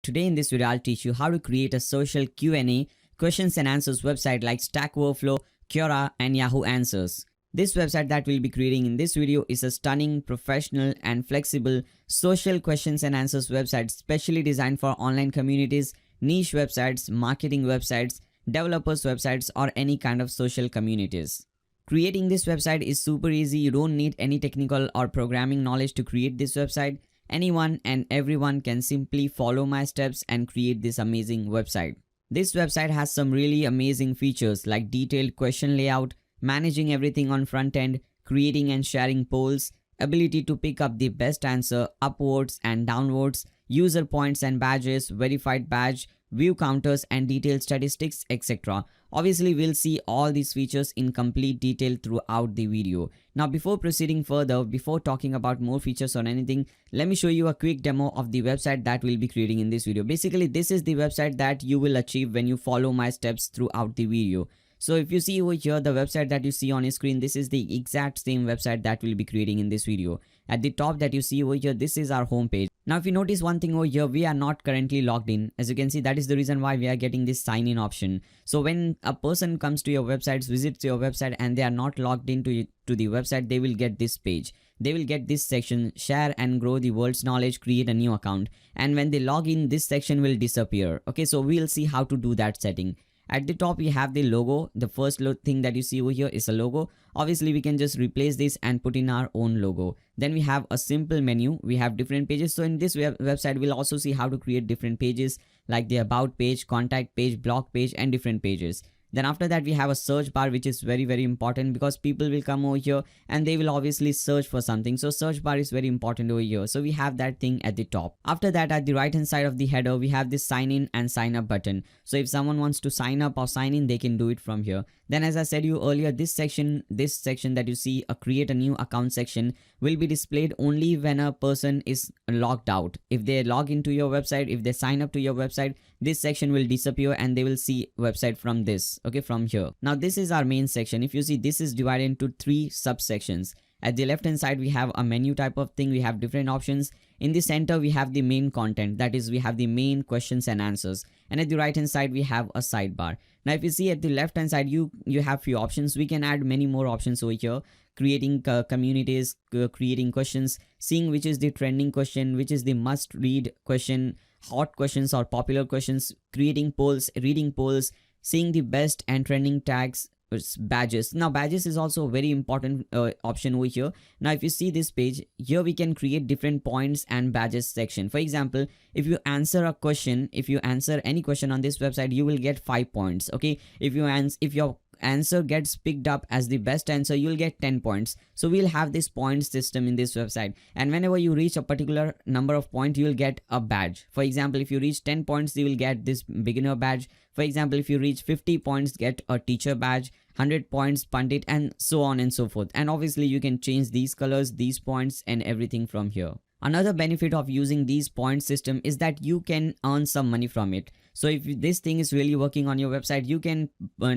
Today in this video I'll teach you how to create a social Q&A questions and answers website like Stack Overflow, Quora and Yahoo Answers. This website that we'll be creating in this video is a stunning, professional and flexible social questions and answers website specially designed for online communities, niche websites, marketing websites, developers websites or any kind of social communities. Creating this website is super easy. You don't need any technical or programming knowledge to create this website. Anyone and everyone can simply follow my steps and create this amazing website. This website has some really amazing features like detailed question layout, managing everything on front end, creating and sharing polls, ability to pick up the best answer upwards and downwards, user points and badges, verified badge, view counters and detailed statistics, etc. Obviously, we'll see all these features in complete detail throughout the video. Now, before proceeding further, before talking about more features or anything, let me show you a quick demo of the website that we'll be creating in this video. Basically, this is the website that you will achieve when you follow my steps throughout the video. So if you see over here, the website that you see on your screen, this is the exact same website that we'll be creating in this video. At the top that you see over here, this is our homepage. Now, if you notice one thing over here, we are not currently logged in. As you can see, that is the reason why we are getting this sign in option. So when a person comes to your website, visits your website and they are not logged into the website, they will get this page. They will get this section, share and grow the world's knowledge, create a new account. And when they log in, this section will disappear. Okay, so we'll see how to do that setting. At the top, we have the logo. The first thing that you see over here is a logo. Obviously, we can just replace this and put in our own logo. Then we have a simple menu. We have different pages. So in this website, we'll also see how to create different pages like the about page, contact page, blog page, and different pages. Then after that, we have a search bar, which is very, very important because people will come over here and they will obviously search for something. So search bar is very important over here. So we have that thing at the top. After that, at the right hand side of the header, we have this sign in and sign up button. So if someone wants to sign up or sign in, they can do it from here. Then as I said you earlier, this section that you see, a create a new account section, will be displayed only when a person is logged out. If they log into your website, if they sign up to your website, this section will disappear and they will see website from this, okay, from here. Now this is our main section. If you see, this is divided into 3 subsections. At the left hand side, we have a menu type of thing. We have different options. In the center, we have the main content. That is, we have the main questions and answers. And at the right hand side, we have a sidebar. Now, if you see at the left hand side, you have few options. We can add many more options over here. Creating communities, creating questions, seeing which is the trending question, which is the must read question, hot questions or popular questions, creating polls, reading polls, seeing the best and trending tags, badges. Now badges is also a very important option over here. Now if you see this page here, we can create different points and badges section. For example, if you answer a question, if you answer any question on this website, you will get 5 points. Okay, if your answer gets picked up as the best answer, you'll get 10 points. So we'll have this point system in this website, and whenever you reach a particular number of points, you will get a badge. For example, if you reach 10 points, you will get this beginner badge. For example, if you reach 50 points, get a teacher badge, 100 points pandit, and so on and so forth. And obviously you can change these colors, these points and everything from here. Another benefit of using these point system is that you can earn some money from it. So if this thing is really working on your website, you can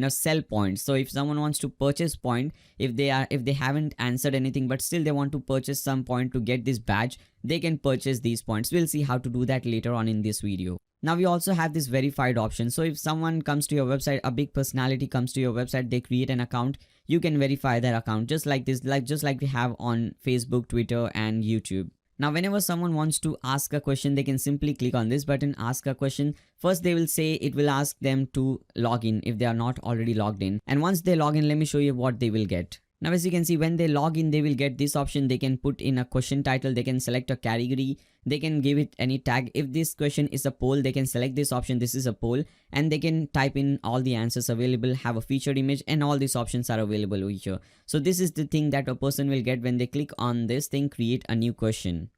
sell points. So if someone wants to purchase point, if they haven't answered anything but still they want to purchase some point to get this badge, they can purchase these points. We'll see how to do that later on in this video. Now we also have this verified option. So if someone comes to your website, a big personality comes to your website, they create an account, you can verify their account just like this, just like we have on Facebook, Twitter and YouTube. Now, whenever someone wants to ask a question, they can simply click on this button, ask a question. First, they will say it will ask them to log in if they are not already logged in. And once they log in, let me show you what they will get. Now, as you can see, when they log in, they will get this option. They can put in a question title. They can select a category. They can give it any tag. If this question is a poll, they can select this option. This is a poll, and they can type in all the answers available, have a featured image, and all these options are available over here. So this is the thing that a person will get when they click on this thing, create a new question.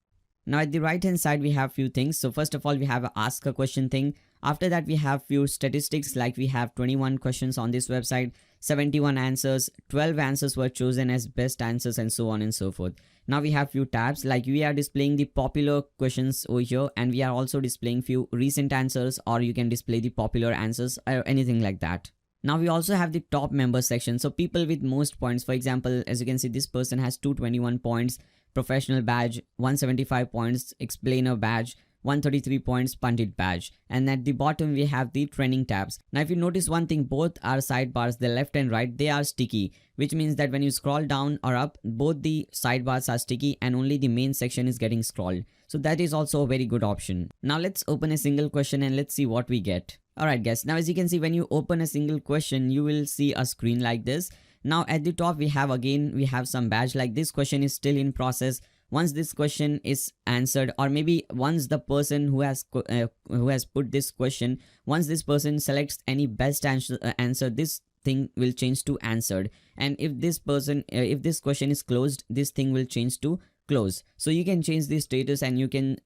Now at the right hand side, we have few things. So first of all, we have a ask a question thing. After that, we have few statistics, like we have 21 questions on this website, 71 answers, 12 answers were chosen as best answers, and so on and so forth. Now we have few tabs, like we are displaying the popular questions over here, and we are also displaying few recent answers, or you can display the popular answers or anything like that. Now we also have the top members section. So people with most points, for example, as you can see, this person has 221 points, professional badge, 175 points, explainer badge, 133 points Pandit badge. And at the bottom we have the trending tabs. Now if you notice one thing, both our sidebars, the left and right, they are sticky, which means that when you scroll down or up, both the sidebars are sticky and only the main section is getting scrolled. So that is also a very good option. Now let's open a single question and let's see what we get. Alright guys, now as you can see, when you open a single question, you will see a screen like this. Now at the top we have some badge like this question is still in process. Once this question is answered, or maybe once the person who has put this question, once this person selects any best answer, this thing will change to answered. And if this question is closed, this thing will change to close. So you can change the status and you can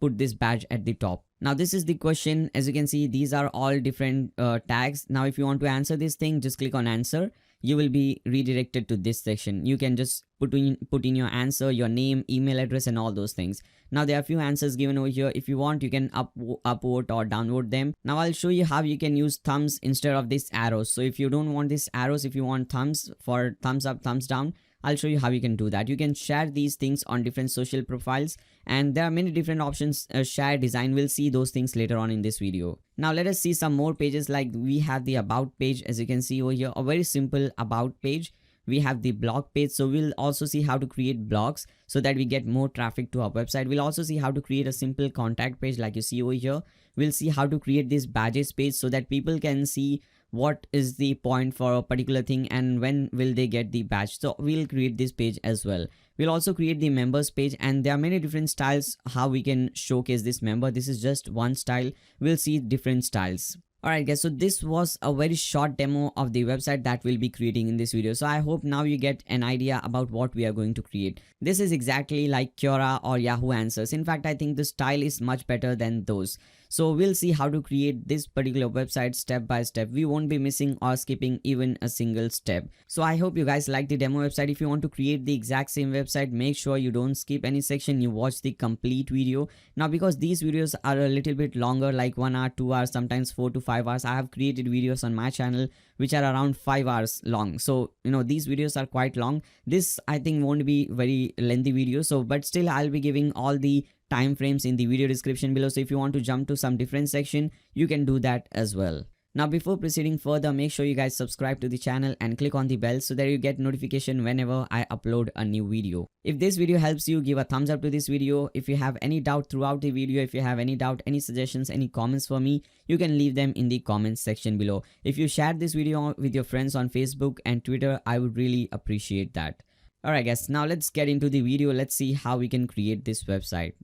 put this badge at the top. Now this is the question. As you can see, these are all different tags. Now if you want to answer this thing, just click on answer. You will be redirected to this section. You can just put in your answer, your name, email address and all those things. Now there are a few answers given over here. If you want, you can upvote or downvote them. Now I'll show you how you can use thumbs instead of this arrows. So if you don't want these arrows, if you want thumbs for thumbs up, thumbs down, I'll show you how you can do that. You can share these things on different social profiles, and there are many different options. Share design, we'll see those things later on in this video. Now let us see some more pages. Like we have the about page, as you can see over here, a very simple about page. We have the blog page, so we'll also see how to create blogs so that we get more traffic to our website. We'll also see how to create a simple contact page like you see over here. We'll see how to create this badges page so that people can see what is the point for a particular thing and when will they get the badge. So we'll create this page as well. We'll also create the members page, and there are many different styles how we can showcase this member. This is just one style. We'll see different styles. Alright guys, so this was a very short demo of the website that we'll be creating in this video. So I hope now you get an idea about what we are going to create. This is exactly like Quora or Yahoo Answers. In fact, I think the style is much better than those. So we'll see how to create this particular website step by step. We won't be missing or skipping even a single step. So I hope you guys like the demo website. If you want to create the exact same website, make sure you don't skip any section. You watch the complete video. Now because these videos are a little bit longer, like 1 hour, 2 hours, sometimes 4 to 5 hours. I have created videos on my channel which are around 5 hours long. So these videos are quite long. This I think won't be very lengthy video. So but still I'll be giving all the time frames in the video description below. So if you want to jump to some different section, you can do that as well. Now before proceeding further, make sure you guys subscribe to the channel and click on the bell so that you get notification whenever I upload a new video. If this video helps you, give a thumbs up to this video. If you have any doubt throughout the video, if you have any doubt, any suggestions, any comments for me, you can leave them in the comments section below. If you share this video with your friends on Facebook and Twitter, I would really appreciate that. Alright guys, now let's get into the video. Let's see how we can create this website.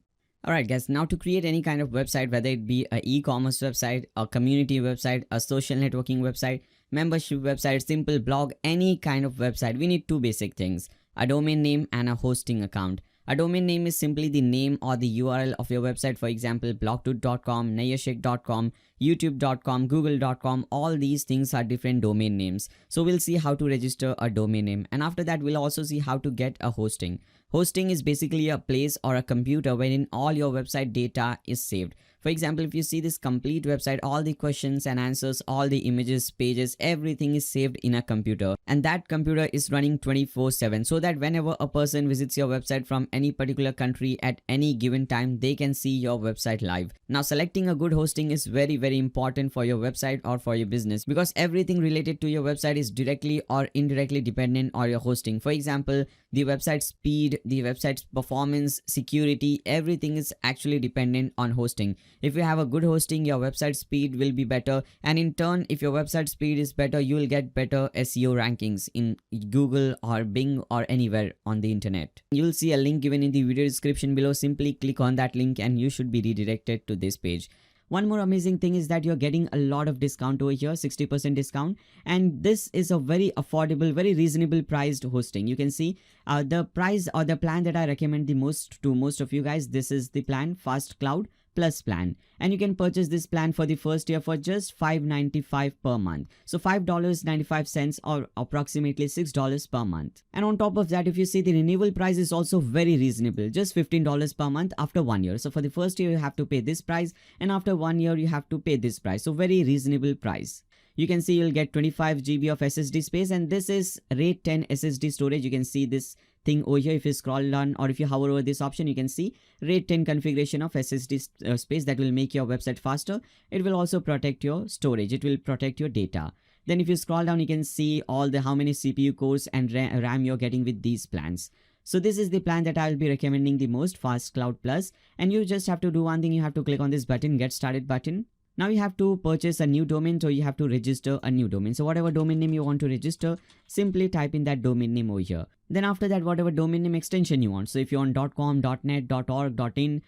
Alright guys, now to create any kind of website, whether it be an e-commerce website, a community website, a social networking website, membership website, simple blog, any kind of website, we need two basic things: a domain name and a hosting account. A domain name is simply the name or the URL of your website. For example, blogtoot.com, nayashik.com, youtube.com, google.com, all these things are different domain names. So we'll see how to register a domain name, and after that we'll also see how to get a hosting. Hosting is basically a place or a computer wherein all your website data is saved. For example, if you see this complete website, all the questions and answers, all the images, pages, everything is saved in a computer, and that computer is running 24/7, so that whenever a person visits your website from any particular country at any given time, they can see your website live. Now selecting a good hosting is very important for your website or for your business, because everything related to your website is directly or indirectly dependent on your hosting. For example, the website speed, the website's performance, security, everything is actually dependent on hosting. If you have a good hosting, your website speed will be better, and in turn, if your website speed is better, you will get better SEO rankings in Google or Bing or anywhere on the internet. You'll see a link given in the video description below. Simply click on that link and you should be redirected to this page. One more amazing thing is that you're getting a lot of discount over here, 60% discount, and this is a very affordable, very reasonable priced hosting. You can see the price or the plan that I recommend the most to most of you guys. This is the plan, Fast Cloud Plus plan, and you can purchase this plan for the first year for just $5.95 per month. So $5.95 or approximately $6 per month. And on top of that, if you see, the renewal price is also very reasonable, just $15 per month after 1 year. So for the first year you have to pay this price, and after 1 year you have to pay this price. So very reasonable price. You can see you'll get 25 GB of SSD space, and this is RAID 10 SSD storage. You can see this thing over here. If you scroll down or if you hover over this option, you can see RAID 10 configuration of SSD space that will make your website faster. It will also protect your storage. It will protect your data. Then if you scroll down, you can see all the how many CPU cores and RAM you're getting with these plans. So this is the plan that I will be recommending the most, Fast Cloud Plus. And you just have to do one thing. You have to click on this button, Get Started button. Now you have to purchase a new domain, so you have to register a new domain. So whatever domain name you want to register, simply type in that domain name over here. Then after that, whatever domain name extension you want. So if you want .com, .net, .org, .in,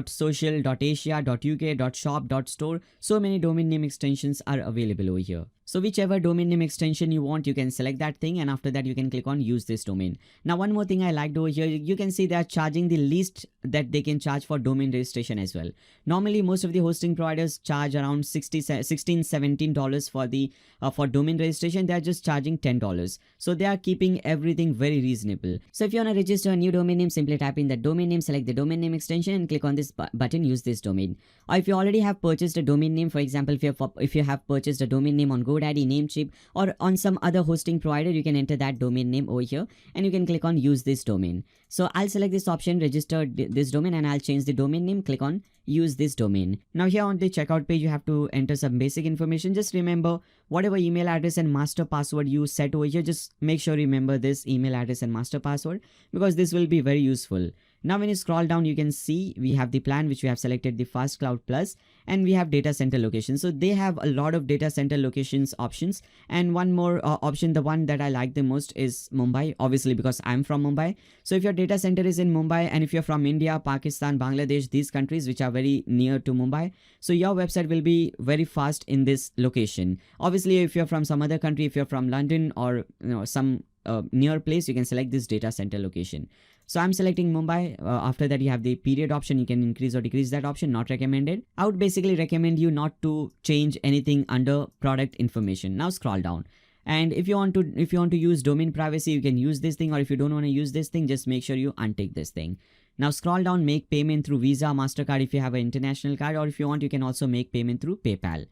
.social, .asia, .uk, .shop, .store, so many domain name extensions are available over here. So whichever domain name extension you want, you can select that thing, and after that you can click on use this domain. Now one more thing I liked over here, you can see they are charging the least that they can charge for domain registration as well. Normally most of the hosting providers charge around $16-17 for the for domain registration. They are just charging $10. So they are keeping everything very reasonable. So if you want to register a new domain name, simply type in the domain name, select the domain name extension and click on this button, use this domain. Or if you already have purchased a domain name, for example, if you have purchased a domain name on GoDaddy, Namecheap, or on some other hosting provider, you can enter that domain name over here and you can click on use this domain. So I'll select this option, register this domain, and I'll change the domain name, click on use this domain. Now here on the checkout page, you have to enter some basic information. Just remember whatever email address and master password you set over here, just make sure you remember this email address and master password, because this will be very useful. Now when you scroll down, you can see we have the plan which we have selected, the Fast Cloud Plus, and we have data center location. So they have a lot of data center locations options, and one more option, the one that I like the most, is Mumbai, obviously because I'm from Mumbai. So if your data center is in Mumbai, and if you're from India, Pakistan, Bangladesh, these countries which are very near to Mumbai, so your website will be very fast in this location. Obviously if you're from some other country, if you're from London or some near place, you can select this data center location. So I'm selecting Mumbai. After that, you have the period option. You can increase or decrease that option, not recommended. I would basically recommend you not to change anything under product information. Now scroll down. And if you want to use domain privacy, you can use this thing, or if you don't want to use this thing, just make sure you untick this thing. Now scroll down, make payment through Visa, MasterCard if you have an international card, or if you want, you can also make payment through PayPal.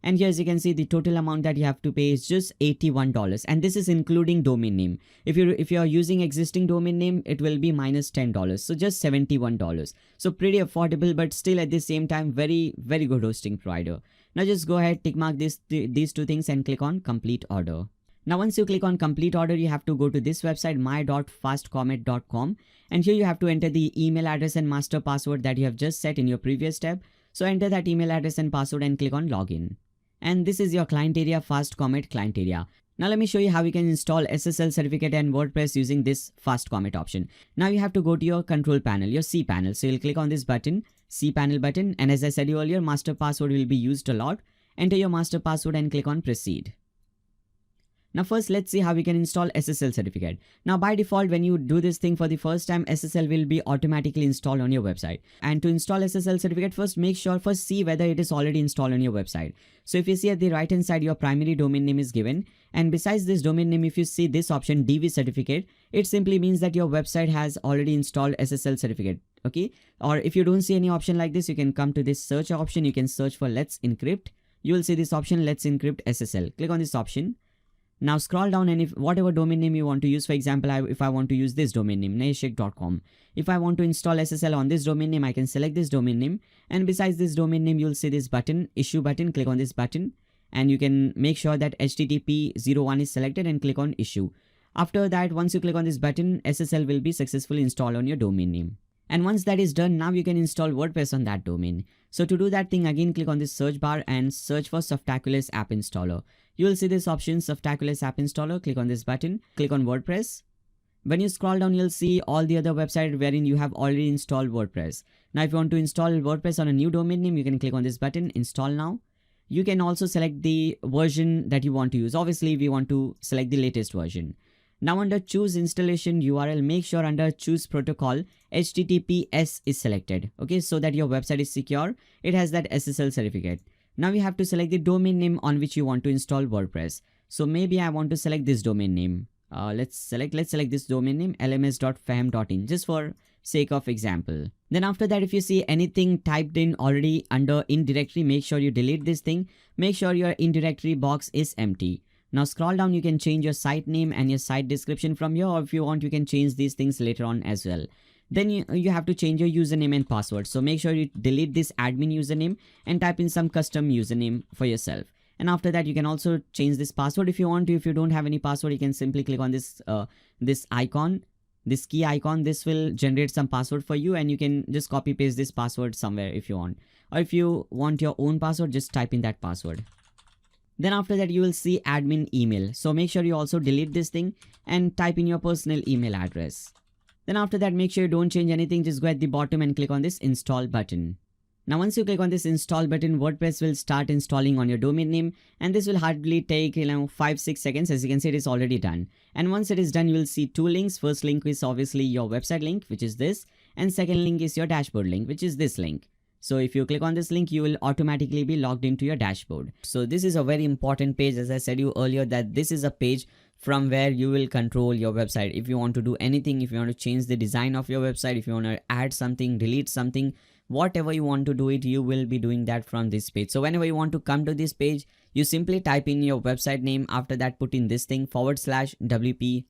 And here, as you can see, the total amount that you have to pay is just $81, and this is including domain name. If you're using existing domain name, it will be minus $10, so just $71. So pretty affordable, but still at the same time very good hosting provider. Now just go ahead, tick mark these two things and click on complete order. Now once you click on complete order, you have to go to this website, my.fastcomet.com, and here you have to enter the email address and master password that you have just set in your previous tab. So enter that email address and password and click on login. And this is your client area, Fast Comet client area. Now let me show you how you can install SSL certificate and WordPress using this Fast Comet option. Now you have to go to your control panel, your cPanel. So you'll click on this button, cPanel button, and as I said earlier, master password will be used a lot. Enter your master password and click on proceed. Now first, let's see how we can install SSL certificate. Now by default, when you do this thing for the first time, SSL will be automatically installed on your website. And to install SSL certificate, first see whether it is already installed on your website. So if you see at the right hand side, your primary domain name is given. And besides this domain name, if you see this option, DV certificate, it simply means that your website has already installed SSL certificate. Okay. Or if you don't see any option like this, you can come to this search option. You can search for Let's Encrypt. You will see this option, Let's Encrypt SSL. Click on this option. Now scroll down, and if whatever domain name you want to use, for example, if I want to use this domain name, naishik.com. If I want to install SSL on this domain name, I can select this domain name. And besides this domain name, you'll see this button, issue button. Click on this button and you can make sure that HTTP 01 is selected and click on issue. After that, once you click on this button, SSL will be successfully installed on your domain name. And once that is done, now you can install WordPress on that domain. So to do that thing, again, click on this search bar and search for Softaculous App Installer. You will see this option, Softaculous App Installer. Click on this button, click on WordPress. When you scroll down, you'll see all the other websites wherein you have already installed WordPress. Now, if you want to install WordPress on a new domain name, you can click on this button, install now. You can also select the version that you want to use. Obviously, we want to select the latest version. Now under choose installation URL, make sure under choose protocol, HTTPS is selected. Okay, so that your website is secure. It has that SSL certificate. Now you have to select the domain name on which you want to install WordPress. So maybe I want to select this domain name. Let's select this domain name, lms.fahm.in, just for sake of example. Then after that, if you see anything typed in already under in directory, make sure you delete this thing. Make sure your in directory box is empty. Now scroll down, you can change your site name and your site description from here, or if you want, you can change these things later on as well. Then you have to change your username and password. So make sure you delete this admin username and type in some custom username for yourself. And after that, you can also change this password if you want to. If you don't have any password, you can simply click on this this icon, this key icon. This will generate some password for you, and you can just copy paste this password somewhere if you want. Or if you want your own password, just type in that password. Then after that, you will see admin email. So make sure you also delete this thing and type in your personal email address. Then after that, make sure you don't change anything. Just go at the bottom and click on this install button. Now once you click on this install button, WordPress will start installing on your domain name, and this will hardly take 5-6 seconds. As you can see, it is already done. And once it is done, you will see two links. First link is obviously your website link, which is this, and second link is your dashboard link, which is this link. So if you click on this link, you will automatically be logged into your dashboard. So this is a very important page. As I said you earlier, that this is a page from where you will control your website. If you want to do anything, if you want to change the design of your website, if you want to add something, delete something, whatever you want to do it, you will be doing that from this page. So whenever you want to come to this page, you simply type in your website name. After that, put in this thing /wp-admin.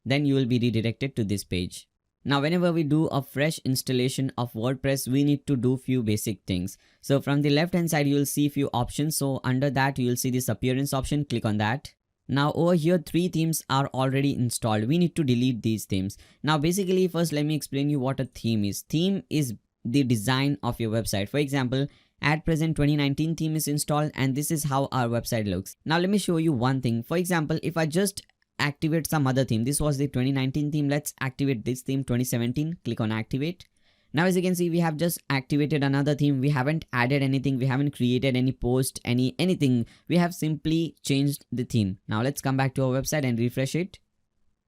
Then you will be redirected to this page. Now whenever we do a fresh installation of WordPress, we need to do few basic things. So from the left hand side, you will see few options. So under that, you will see this appearance option. Click on that. Now over here, 3 themes are already installed. We need to delete these themes. Now basically, first let me explain you what a theme is. Theme is the design of your website. For example, at present 2019 theme is installed, and this is how our website looks. Now let me show you one thing. For example, if I just activate some other theme, this was the 2019 theme, let's activate this theme 2017. Click on activate. Now as you can see, we have just activated another theme. We haven't added anything, we haven't created any post, anything. We have simply changed the theme. Now let's come back to our website and refresh it.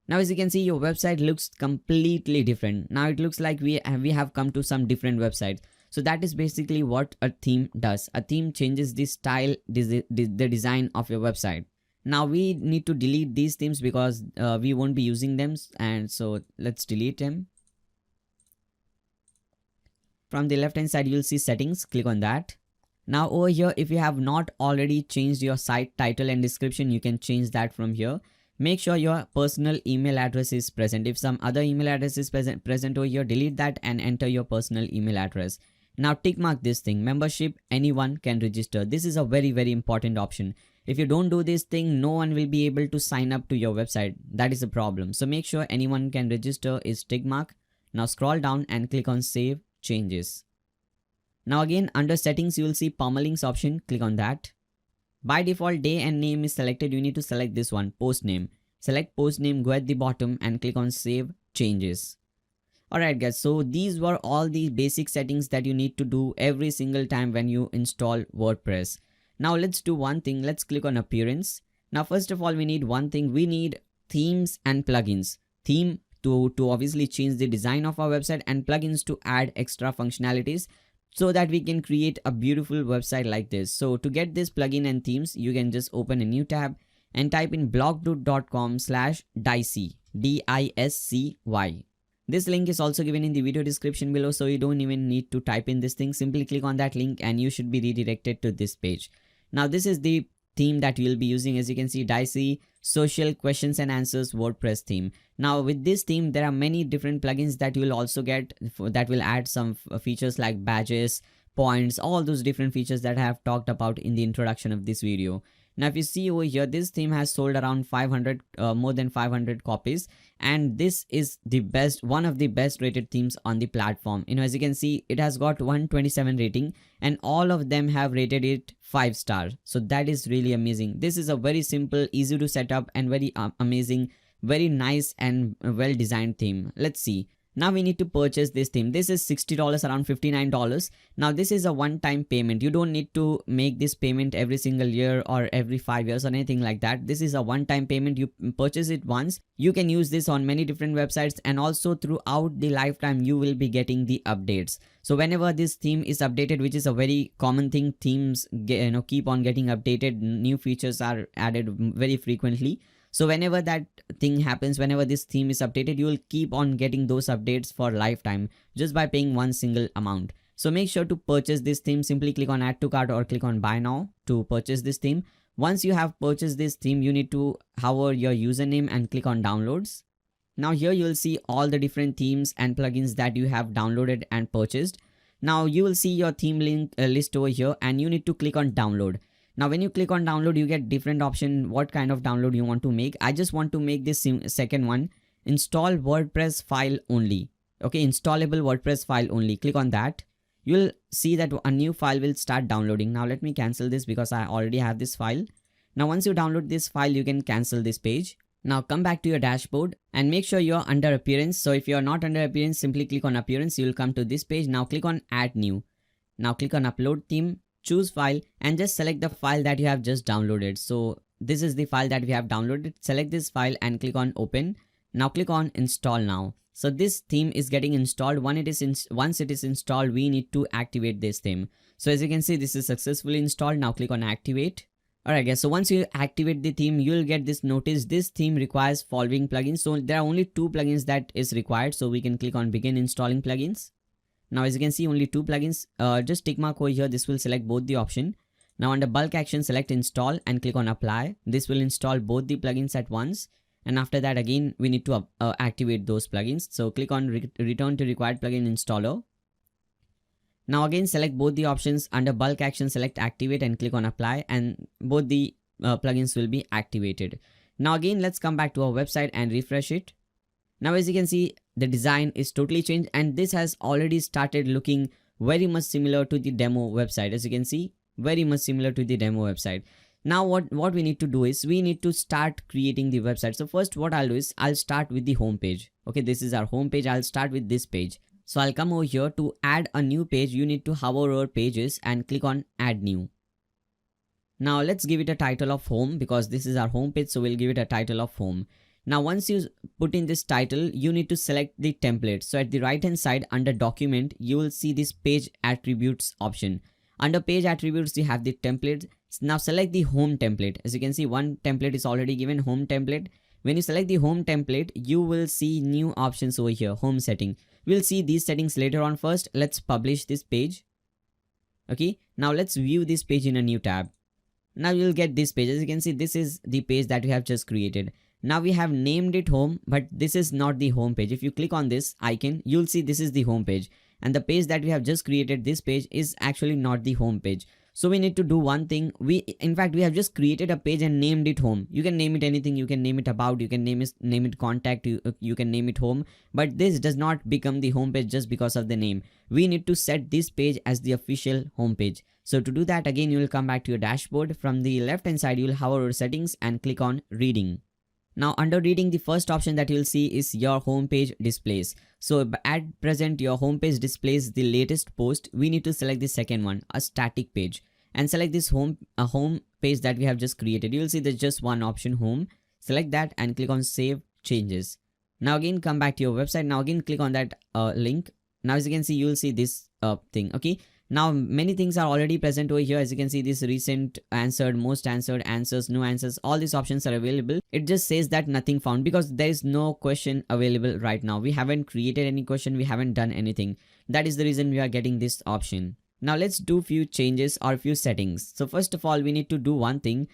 Now as you can see, your website looks completely different. Now it looks like we have come to some different websites. So that is basically what a theme does. A theme changes the style, the design of your website. Now we need to delete these themes because we won't be using them, and so let's delete them. From the left hand side, you will see settings. Click on that. Now over here, if you have not already changed your site title and description, you can change that from here. Make sure your personal email address is present. If some other email address is present over here, delete that and enter your personal email address. Now tick mark this thing, membership, anyone can register. This is a very important option. If you don't do this thing, no one will be able to sign up to your website. That is a problem. So make sure anyone can register is tick mark. Now scroll down and click on save changes. Now again, under settings, you will see permalinks option. Click on that. By default, day and name is selected. You need to select this one, post name. Select post name, go at the bottom and click on save changes. Alright guys, so these were all the basic settings that you need to do every single time when you install WordPress. Now let's do one thing. Let's click on appearance. Now first of all, we need one thing. We need themes and plugins. Theme to obviously change the design of our website, and plugins to add extra functionalities so that we can create a beautiful website like this. So to get this plugin and themes, you can just open a new tab and type in blogdoot.com/Discy, DISCY. This link is also given in the video description below, so you don't even need to type in this thing. Simply click on that link and you should be redirected to this page. Now this is the theme that you will be using. As you can see, Discy Social Questions and Answers WordPress theme. Now with this theme, there are many different plugins that you will also get that will add some features like badges, points, all those different features that I have talked about in the introduction of this video. Now if you see over here, this theme has sold around more than 500 copies, and this is the best, one of the best rated themes on the platform. As you can see, it has got 127 rating and all of them have rated it 5 stars. So that is really amazing. This is a very simple, easy to set up and very amazing, very nice and well designed theme. Let's see. Now we need to purchase this theme. This is $60, around $59. Now this is a one-time payment. You don't need to make this payment every single year or every 5 years or anything like that. This is a one-time payment. You purchase it once. You can use this on many different websites, and also throughout the lifetime you will be getting the updates. So whenever this theme is updated, which is a very common thing, themes keep on getting updated. New features are added very frequently. So whenever that thing happens, whenever this theme is updated, you will keep on getting those updates for lifetime just by paying one single amount. So make sure to purchase this theme. Simply click on add to cart or click on buy now to purchase this theme. Once you have purchased this theme, you need to hover your username and click on downloads. Now here you will see all the different themes and plugins that you have downloaded and purchased. Now you will see your theme link list over here, and you need to click on download. Now when you click on download, you get different option what kind of download you want to make. I just want to make this second one, install WordPress file only. Okay, installable WordPress file only. Click on that. You'll see that a new file will start downloading. Now let me cancel this because I already have this file. Now once you download this file, you can cancel this page. Now come back to your dashboard and make sure you're under appearance. So if you're not under appearance, simply click on appearance. You will come to this page. Now click on add new. Now click on upload theme, choose file, and just select the file that you have just downloaded. So this is the file that we have downloaded. Select this file and click on open. Now click on install now. So this theme is getting installed. Once it is installed, we need to activate this theme. So as you can see, this is successfully installed. Now click on activate. Alright guys, so once you activate the theme, you'll get this notice. This theme requires following plugins. So there are only 2 plugins that is required. So we can click on begin installing plugins. Now as you can see, only 2 plugins. Just tick mark over here. This will select both the option. Now under bulk action, select install and click on apply. This will install both the plugins at once. And after that, again, we need to activate those plugins. So click on return to required plugin installer. Now again, select both the options. Under bulk action, select activate and click on apply, and both the plugins will be activated. Now again, let's come back to our website and refresh it. Now as you can see, the design is totally changed, and this has already started looking very much similar to the demo website. As you can see, very much similar to the demo website. Now what we need to do is we need to start creating the website. So first what I'll do is I'll start with the home page. Okay, this is our home page. I'll start with this page. So I'll come over here to add a new page. You need to hover over pages and click on add new. Now let's give it a title of home because this is our home page. So we'll give it a title of home. Now once you put in this title, you need to select the template. So at the right hand side under document, you will see this page attributes option. Under page attributes, you have the templates. Now select the home template. As you can see, one template is already given, home template. When you select the home template, you will see new options over here, home setting. We'll see these settings later on. First, let's publish this page. Okay, now let's view this page in a new tab. Now you'll get this page. As you can see, this is the page that we have just created. Now we have named it home, but this is not the home page. If you click on this icon, you'll see this is the home page. And the page that we have just created, this page is actually not the home page. So we need to do one thing. In fact, we have just created a page and named it home. You can name it anything. You can name it about, you can name it contact, you can name it home. But this does not become the home page just because of the name. We need to set this page as the official home page. So to do that, again, you will come back to your dashboard. From the left hand side, you will hover over settings and click on reading. Now under reading, the first option that you'll see is your homepage displays. So at present, your homepage displays the latest post. We need to select the second one, a static page, and select this home page that we have just created. You'll see there's just one option, home. Select that and click on save changes. Now again, come back to your website. Now again, click on that link. Now as you can see, you'll see this thing. Okay. Now many things are already present over here. As you can see, this recent answered, most answered, answers, no answers, all these options are available. It just says that nothing found because there is no question available right now. We haven't created any question. We haven't done anything. That is the reason we are getting this option. Now let's do few changes or few settings. So first of all, we need to do one thing.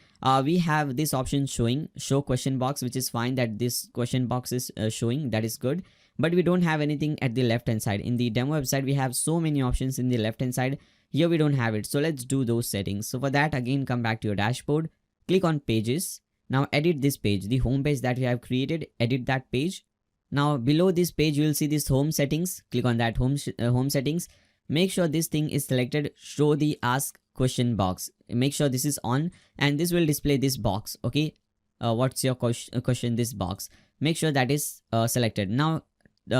We have this option showing show question box, which is fine that this question box is showing. That is good. But we don't have anything at the left hand side. In the demo website, we have so many options in the left hand side. Here we don't have it. So let's do those settings. So for that, again, come back to your dashboard, click on pages. Now edit this page, the home page that we have created, edit that page. Now below this page, you will see this home settings. Click on that home settings. Make sure this thing is selected, show the ask question box. Make sure this is on and this will display this box. Okay. What's your question, this box. Make sure that is selected. Now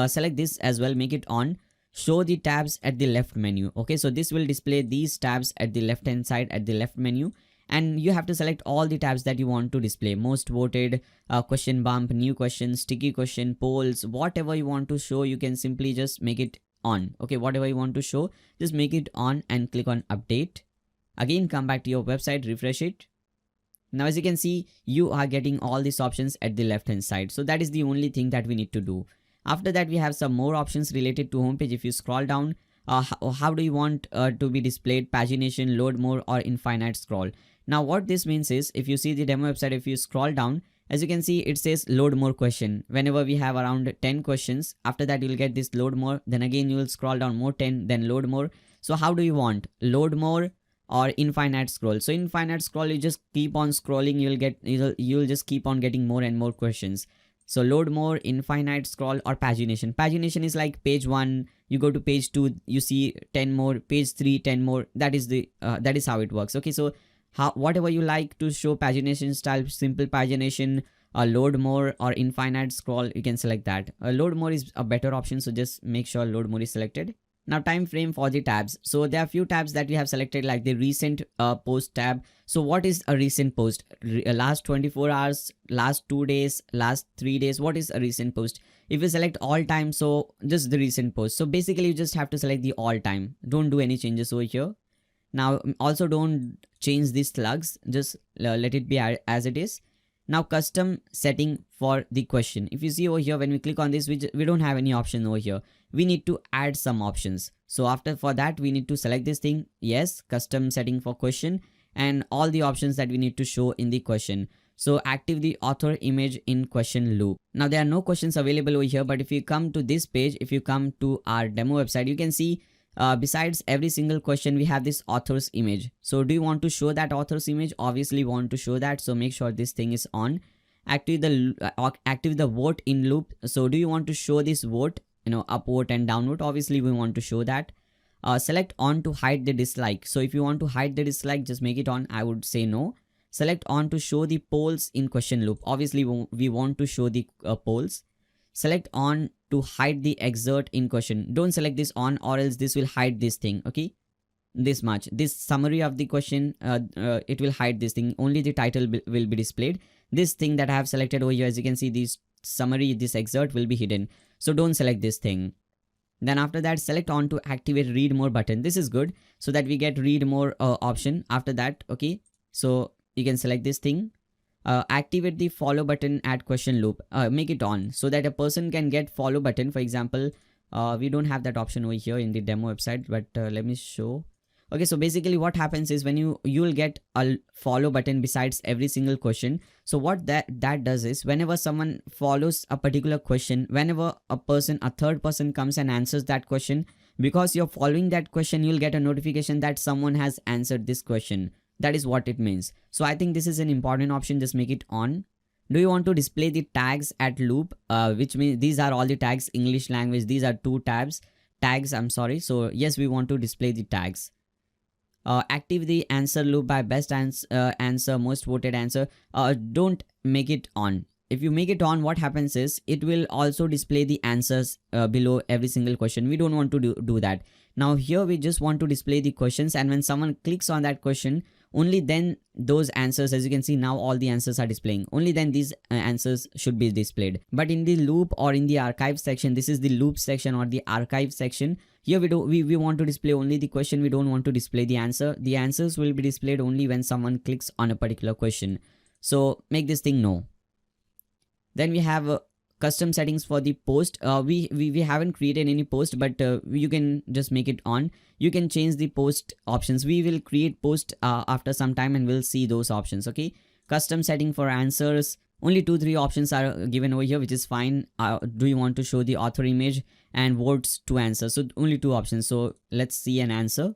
select this as well, make it on, show the tabs at the left menu. Okay, so this will display these tabs at the left hand side at the left menu, and you have to select all the tabs that you want to display. Most voted, question bump, new question, sticky question, polls, whatever you want to show, you can simply just make it on. Okay, whatever you want to show, just make it on and click on update. Again, come back to your website, refresh it. Now as you can see, you are getting all these options at the left hand side. So that is the only thing that we need to do. After that, we have some more options related to homepage. If you scroll down, how do you want to be displayed? Pagination, load more, or infinite scroll. Now what this means is, if you see the demo website, if you scroll down, as you can see, it says load more question. Whenever we have around 10 questions, after that you will get this load more. Then again you will scroll down more 10, then load more. So how do you want? Load more or infinite scroll? So infinite scroll, you just keep on scrolling, you'll just keep on getting more and more questions. So load more, infinite scroll, or pagination. Pagination is like page 1, you go to page 2, you see 10 more, page 3, 10 more. That is how it works. Okay, so whatever you like to show, pagination style, simple pagination, load more, or infinite scroll, you can select that. Load more is a better option, so just make sure load more is selected. Now time frame for the tabs. So there are a few tabs that we have selected, like the recent post tab. So what is a recent post? Last 24 hours, last 2 days, last 3 days. What is a recent post? If you select all time, so just the recent post. So basically you just have to select the all time. Don't do any changes over here. Now also don't change these slugs, just let it be as it is. Now custom setting for the question. If you see over here, when we click on this, we don't have any option over here. We need to add some options. So for that we need to select this thing. Yes, custom setting for question, and all the options that we need to show in the question. So active the author image in question loop. Now there are no questions available over here, but if you come to this page, if you come to our demo website, you can see besides every single question, we have this author's image. So do you want to show that author's image? Obviously want to show that, so make sure this thing is on. Active the vote in loop. So do you want to show this vote, upvote and downvote? Obviously we want to show that. Select on to hide the dislike. So if you want to hide the dislike, just make it on. I would say no. Select on to show the polls in question loop. Obviously we want to show the polls. Select on to hide the excerpt in question. Don't select this on, or else this will hide this thing. Okay, this much, this summary of the question, it will hide this thing. Only the title will be displayed. This thing that I have selected over here, as you can see, this summary, this excerpt will be hidden. So don't select this thing. Then after that, select on to activate read more button. This is good, so that we get read more option after that. Okay, so you can select this thing. Activate the follow button at question loop. Make it on, so that a person can get follow button. For example, we don't have that option over here in the demo website, but let me show. Okay, so basically what happens is, when you will get a follow button besides every single question. So what that does is, whenever someone follows a particular question, whenever a third person comes and answers that question, because you're following that question, you'll get a notification that someone has answered this question. That is what it means. So I think this is an important option. Just make it on. Do you want to display the tags at loop? Which means these are all the tags. English language, these are tags, I'm sorry. So yes, we want to display the tags. Active the answer loop by best answer, most voted answer. Don't make it on. If you make it on, what happens is, it will also display the answers below every single question. We don't want to do that. Now here we just want to display the questions, and when someone clicks on that question, only then those answers, as you can see now, all the answers are displaying. Only then these answers should be displayed. But in the loop or in the archive section, this is the loop section or the archive section. Here we want to display only the question. We don't want to display the answer. The answers will be displayed only when someone clicks on a particular question. So make this thing no. Then we have custom settings for the post. We haven't created any post, but you can just make it on. You can change the post options. We will create post after some time, and we'll see those options. Okay, custom setting for answers. Only 2-3 options are given over here, which is fine. Do you want to show the author image and votes to answer? So only 2 options. So let's see an answer.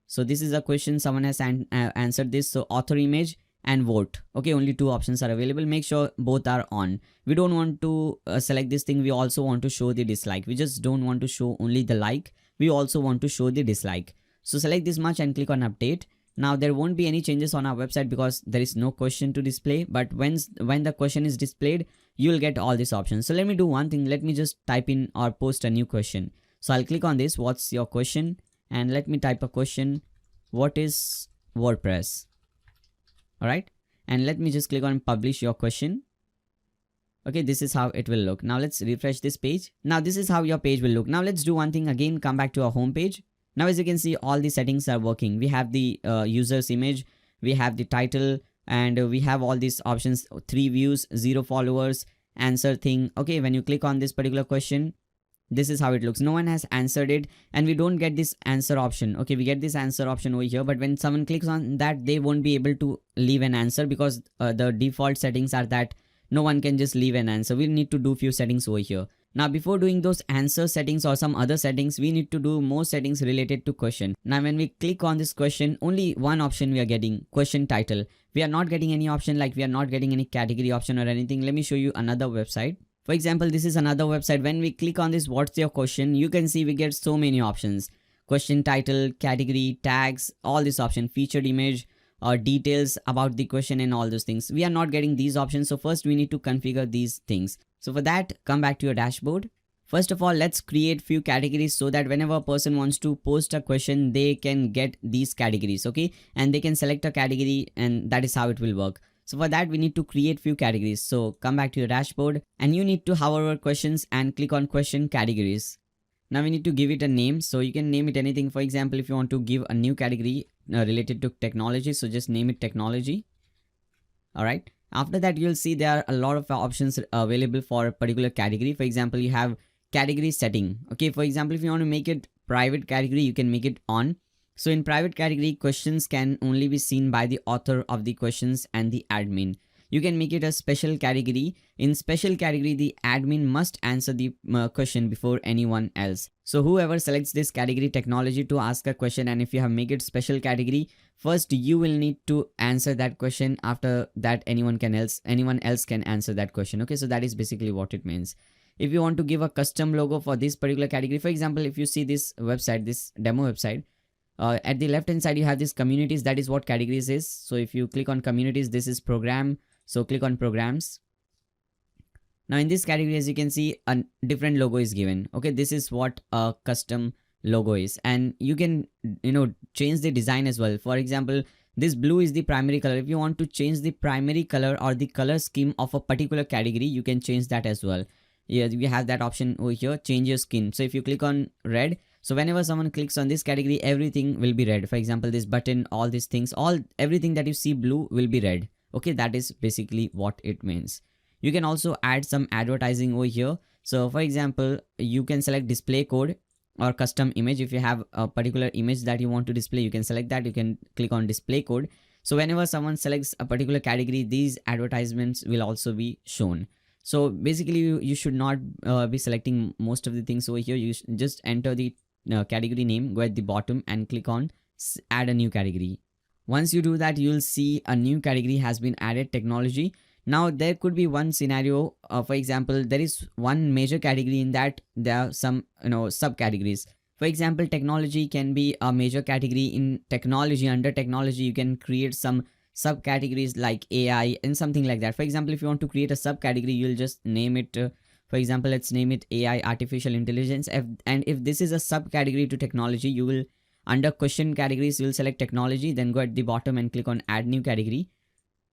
So this is a question, someone has answered this. So author image and vote. Okay, only 2 options are available. Make sure both are on. We don't want to select this thing. We also want to show the dislike. We just don't want to show only the like. We also want to show the dislike. So select this much and click on update. Now there won't be any changes on our website because there is no question to display, but when the question is displayed, you will get all these options. So let me do one thing. Let me just type in or post a new question. So I'll click on this, what's your question, and let me type a question. What is WordPress? All right, and let me just click on publish your question. Okay, this is how it will look. Now let's refresh this page. Now this is how your page will look. Now let's do one thing again, come back to our home page. Now as you can see, all the settings are working. We have the user's image, we have the title, and we have all these options: 3 views, 0 followers, answer thing. Okay, when you click on this particular question, this is how it looks. No one has answered it, and we don't get this answer option. Okay, we get this answer option over here, but when someone clicks on that, they won't be able to leave an answer, because the default settings are that no one can just leave an answer. We need to do few settings over here. Now before doing those answer settings or some other settings, we need to do more settings related to question. Now when we click on this question, only one option we are getting: question title. We are not getting any option, like we are not getting any category option or anything. Let me show you another website. For example, this is another website. When we click on this what's your question, you can see we get so many options: question title, category, tags, all this option, featured image, or details about the question, and all those things. We are not getting these options, so first we need to configure these things. So for that, come back to your dashboard. First of all, let's create few categories so that whenever a person wants to post a question, they can get these categories, okay? And they can select a category, and that is how it will work. So for that, we need to create few categories. So come back to your dashboard, and you need to hover over questions and click on question categories. Now we need to give it a name, so you can name it anything. For example, if you want to give a new category related to technology, so just name it technology. All right. After that, you'll see there are a lot of options available for a particular category. For example, you have category setting. Okay, for example, if you want to make it private category, you can make it on. So in private category, questions can only be seen by the author of the questions and the admin. You can make it a special category. In special category, the admin must answer the question before anyone else. So whoever selects this category technology to ask a question, and if you have make it special category, first you will need to answer that question. After that, anyone else can answer that question. Okay, so that is basically what it means. If you want to give a custom logo for this particular category, for example, if you see this website, this demo website, at the left hand side you have this communities. That is what categories is. So if you click on communities, this is program. So click on programs. Now in this category, as you can see, a different logo is given. Okay, this is what a custom logo is, and you can change the design as well. For example, this blue is the primary color. If you want to change the primary color or the color scheme of a particular category, you can change that as well. Yeah, we have that option over here, change your skin. So if you click on red, so whenever someone clicks on this category, everything will be red. For example, this button, all these things, everything that you see blue will be red. Okay, that is basically what it means. You can also add some advertising over here. So for example, you can select display code or custom image. If you have a particular image that you want to display, you can select that. You can click on display code. So whenever someone selects a particular category, these advertisements will also be shown. So basically, you should not be selecting most of the things over here. You just enter the category name, go at the bottom and click on add a new category. Once you do that, you'll see a new category has been added, technology. Now there could be one scenario, for example, there is one major category, in that there are some subcategories. For example, technology can be a major category. In technology, under technology, you can create some subcategories like AI and something like that. For example, if you want to create a subcategory, you'll just name it for example, let's name it AI, artificial intelligence. And if this is a subcategory to technology, you will, under question categories, you will select technology, then go at the bottom and click on add new category.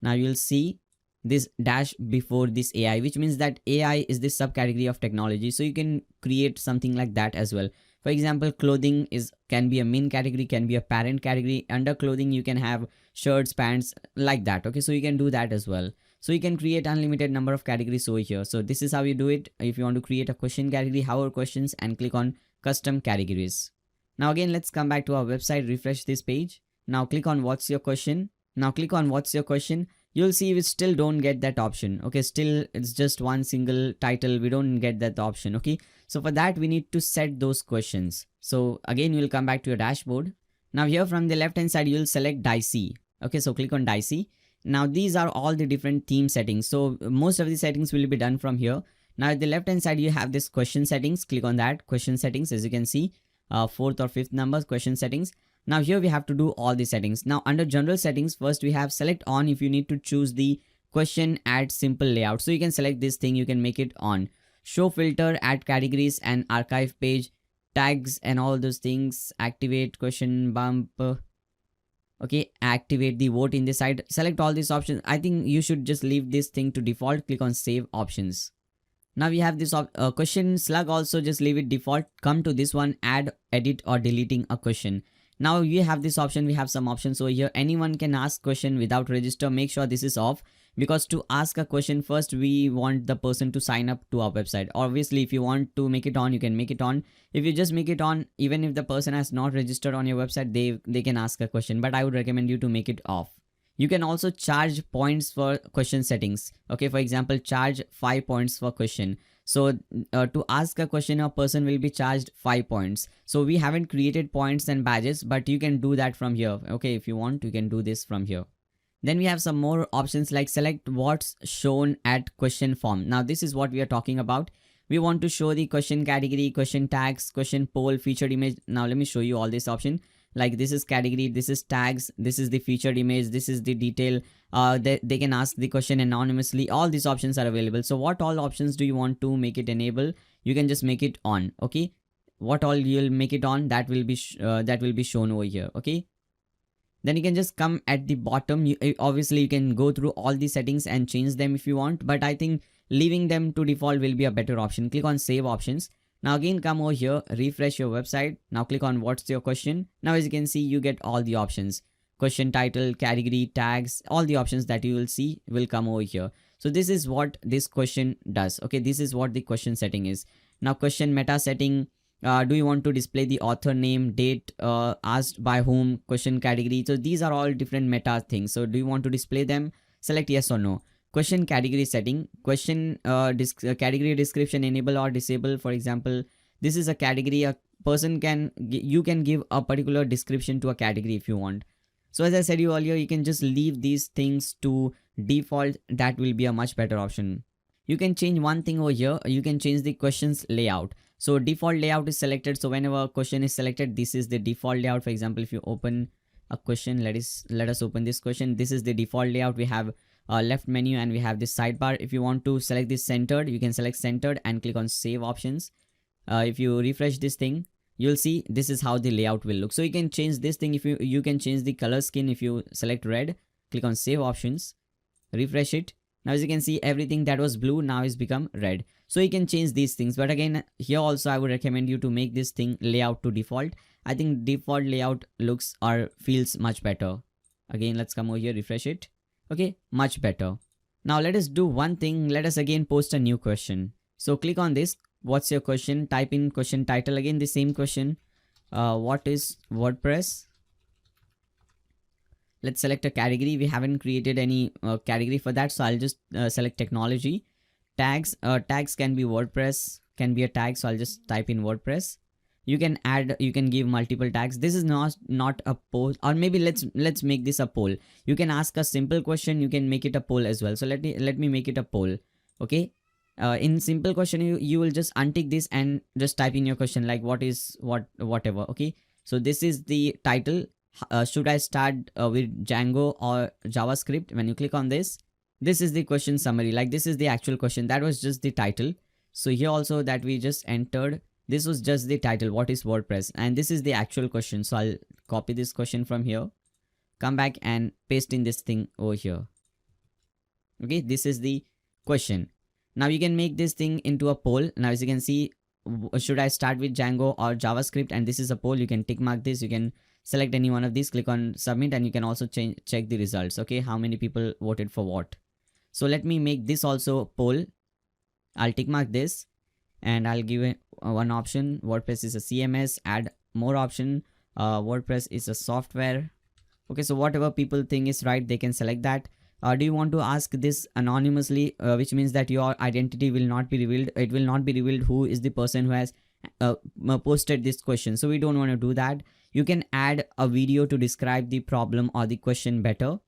Now you'll see this dash before this AI, which means that AI is this subcategory of technology. So you can create something like that as well. For example, clothing can be a main category, can be a parent category. Under clothing, you can have shirts, pants, like that. Okay, so you can do that as well. So you can create unlimited number of categories over here. So this is how you do it. If you want to create a question category, hover questions and click on custom categories. Now again, let's come back to our website, refresh this page. Now click on what's your question. Now click on what's your question. You'll see we still don't get that option. Okay, still it's just one single title. We don't get that option. Okay, so for that we need to set those questions. So again, you'll come back to your dashboard. Now here from the left hand side, you'll select Dicey. Okay, so click on Dicey. Now these are all the different theme settings. So most of the settings will be done from here. Now at the left hand side, you have this question settings. Click on that question settings. As you can see, fourth or fifth numbers, question settings. Now here we have to do all the settings. Now under general settings, first we have select on if you need to choose the question add simple layout. So you can select this thing, you can make it on. Show filter, add categories and archive page, tags and all those things, activate question bump. Okay, activate the vote in this side. Select all these options. I think you should just leave this thing to default. Click on save options. Now we have this question slug, also just leave it default. Come to this one, add, edit or deleting a question. Now you have this option, we have some options over here. Anyone can ask question without register. Make sure this is off, because to ask a question first we want the person to sign up to our website. Obviously if you want to make it on, you can make it on. If you just make it on, even if the person has not registered on your website, they can ask a question, but I would recommend you to make it off. You can also charge points for question settings. Okay, for example, charge 5 points for question. So to ask a question, a person will be charged 5 points. So we haven't created points and badges, but you can do that from here. Okay, if you want, you can do this from here. Then we have some more options like select what's shown at question form. Now this is what we are talking about. We want to show the question category, question tags, question poll, featured image. Now let me show you all this option. Like this is category, this is tags, this is the featured image, this is the detail. They can ask the question anonymously. All these options are available. So what all options do you want to make it enable? You can just make it on. Okay, what all you'll make it on, that will be shown over here. Okay, then you can just come at the bottom. Obviously you can go through all the settings and change them if you want, but I think leaving them to default will be a better option. Click on save options. Now again come over here, refresh your website. Now click on what's your question. Now as you can see, you get all the options. Question title, category, tags, all the options that you will see will come over here. So this is what this question does. Okay, this is what the question setting is. Now question meta setting. Do you want to display the author name, date, asked by whom, question category? So these are all different meta things. So do you want to display them? Select yes or no. Question category setting, question category description, enable or disable. For example, this is a category, a person can, you can give a particular description to a category if you want. So as I said you earlier, you can just leave these things to default. That will be a much better option. You can change one thing over here. You can change the questions layout. So default layout is selected. So whenever a question is selected, this is the default layout. For example, if you open a question, let us open this question. This is the default layout. We have left menu and we have this sidebar. If you want to select this centered, you can select centered and click on save options. If you refresh this thing, you'll see this is how the layout will look. So you can change this thing. If you can change the color scheme. If you select red, click on save options, refresh it. Now as you can see, everything that was blue now is become red. So you can change these things, but again here also I would recommend you to make this thing layout to default. I think default layout looks or feels much better. Again, let's come over here, refresh it. Okay, much better. Now let us do one thing. Let us again post a new question. So click on this, what's your question, type in question title, again the same question. What is WordPress? Let's select a category. We haven't created any category for that, so I'll just select technology. Tags, tags can be WordPress, can be a tag, so I'll just type in WordPress. You can add, you can give multiple tags. This is not a poll, or maybe let's make this a poll. You can ask a simple question, you can make it a poll as well. So let me make it a poll. Okay, in simple question you will just untick this and just type in your question, like whatever. Okay, so this is the title. Should I start with Django or JavaScript? When you click on this is the question summary. Like this is the actual question, that was just the title. So here also that we just entered, this was just the title, what is WordPress, and this is the actual question. So I'll copy this question from here, come back and paste in this thing over here. Okay, this is the question. Now you can make this thing into a poll. Now as you can see, should I start with Django or JavaScript, and this is a poll. You can tick mark this, you can select any one of these, click on submit, and you can also check the results. Okay, how many people voted for what. So let me make this also poll. I'll tick mark this and I'll give it one option. WordPress is a CMS, add more option. WordPress is a software. Okay, so whatever people think is right, they can select that. Do you want to ask this anonymously, which means that your identity will not be revealed. It will not be revealed who is the person who has posted this question. So we don't want to do that. You can add a video to describe the problem or the question better.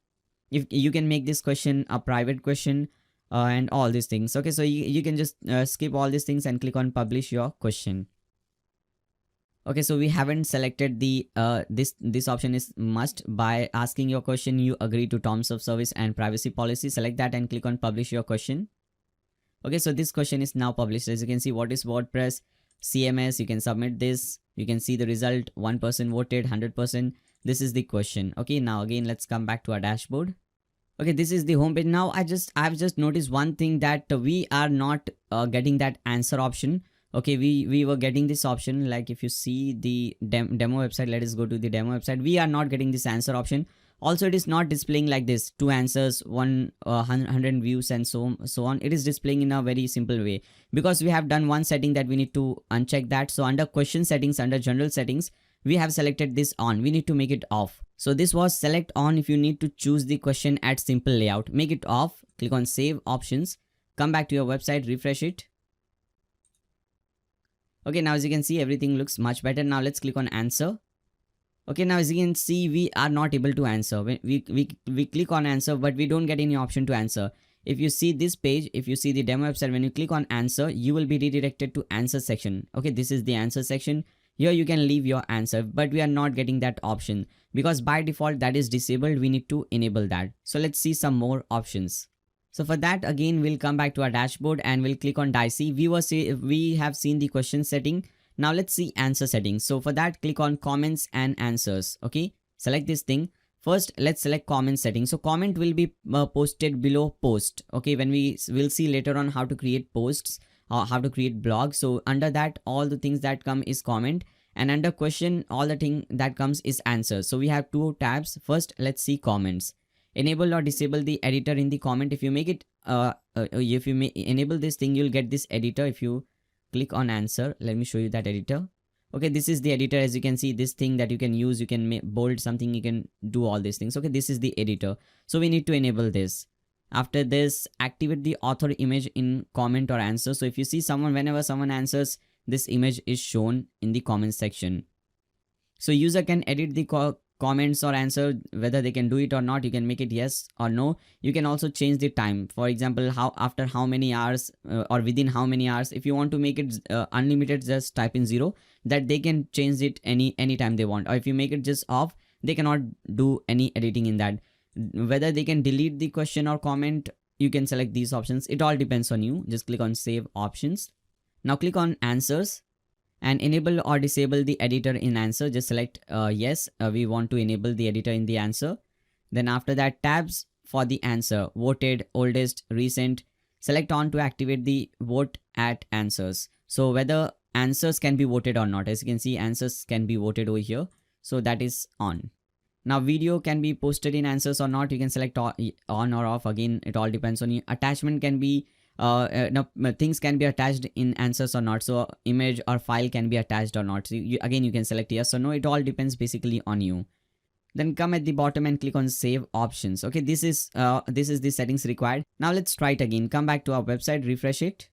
If you can make this question a private question and all these things. Okay, so you can just skip all these things and click on publish your question. Okay, so we haven't selected the this option is must. By asking your question, you agree to terms of service and privacy policy. Select that and click on publish your question. Okay, so this question is now published. As you can see, what is WordPress CMS? You can submit this. You can see the result. 1% voted, 100%. This is the question. Okay, now again let's come back to our dashboard. Okay, this is the homepage. Now I've just noticed one thing, that we are not getting that answer option. Okay, we were getting this option. Like if you see the demo website, let us go to the demo website. We are not getting this answer option. Also, it is not displaying like this, 2 answers, 100 views, and so on. It is displaying in a very simple way because we have done one setting that we need to uncheck that. So under question settings, under general settings, we have selected this on. We need to make it off. So this was select on. If you need to choose the question at simple layout, make it off. Click on save options. Come back to your website, refresh it. Okay, now as you can see, everything looks much better. Now let's click on answer. Okay, now as you can see, we are not able to answer. We click on answer, but we don't get any option to answer. If you see this page, if you see the demo website, when you click on answer, you will be redirected to answer section. Okay, this is the answer section. Here you can leave your answer, but we are not getting that option because by default that is disabled. We need to enable that. So let's see some more options. So for that, again, we'll come back to our dashboard and we'll click on Dicey. We have seen the question setting. Now let's see answer settings. So for that, click on comments and answers. Okay, select this thing. First, let's select comment settings. So comment will be posted below post. Okay, when will see later on how to create posts or how to create blogs. So under that, all the things that come is comment, and under question, all the thing that comes is answer. So we have 2 tabs. First, let's see comments. Enable or disable the editor in the comment. If you make it if you enable this thing, you'll get this editor. If you click on answer, let me show you that editor. Okay, this is the editor. As you can see, this thing that you can use, you can bold something, you can do all these things. Okay, this is the editor. So we need to enable this. After this, activate the author image in comment or answer. So if you see someone, whenever someone answers, this image is shown in the comment section. So user can edit the comments or answer, whether they can do it or not. You can make it yes or no. You can also change the time. For example, after how many hours or within how many hours. If you want to make it unlimited, just type in 0, that they can change it anytime they want. Or if you make it just off, they cannot do any editing in that. Whether they can delete the question or comment, you can select these options. It all depends on you. Just click on save options. Now click on answers and enable or disable the editor in answer. Just select yes, we want to enable the editor in the answer. Then after that, tabs for the answer, voted, oldest, recent. Select on to activate the vote at answers. So whether answers can be voted or not. As you can see, answers can be voted over here. So that is on. Now video can be posted in answers or not. You can select on or off. Again, it all depends on you. Attachment can be things can be attached in answers or not. So image or file can be attached or not. So again, you can select yes or no. It all depends basically on you. Then come at the bottom and click on save options. Okay, this is the settings required. Now let's try it again. Come back to our website, refresh it.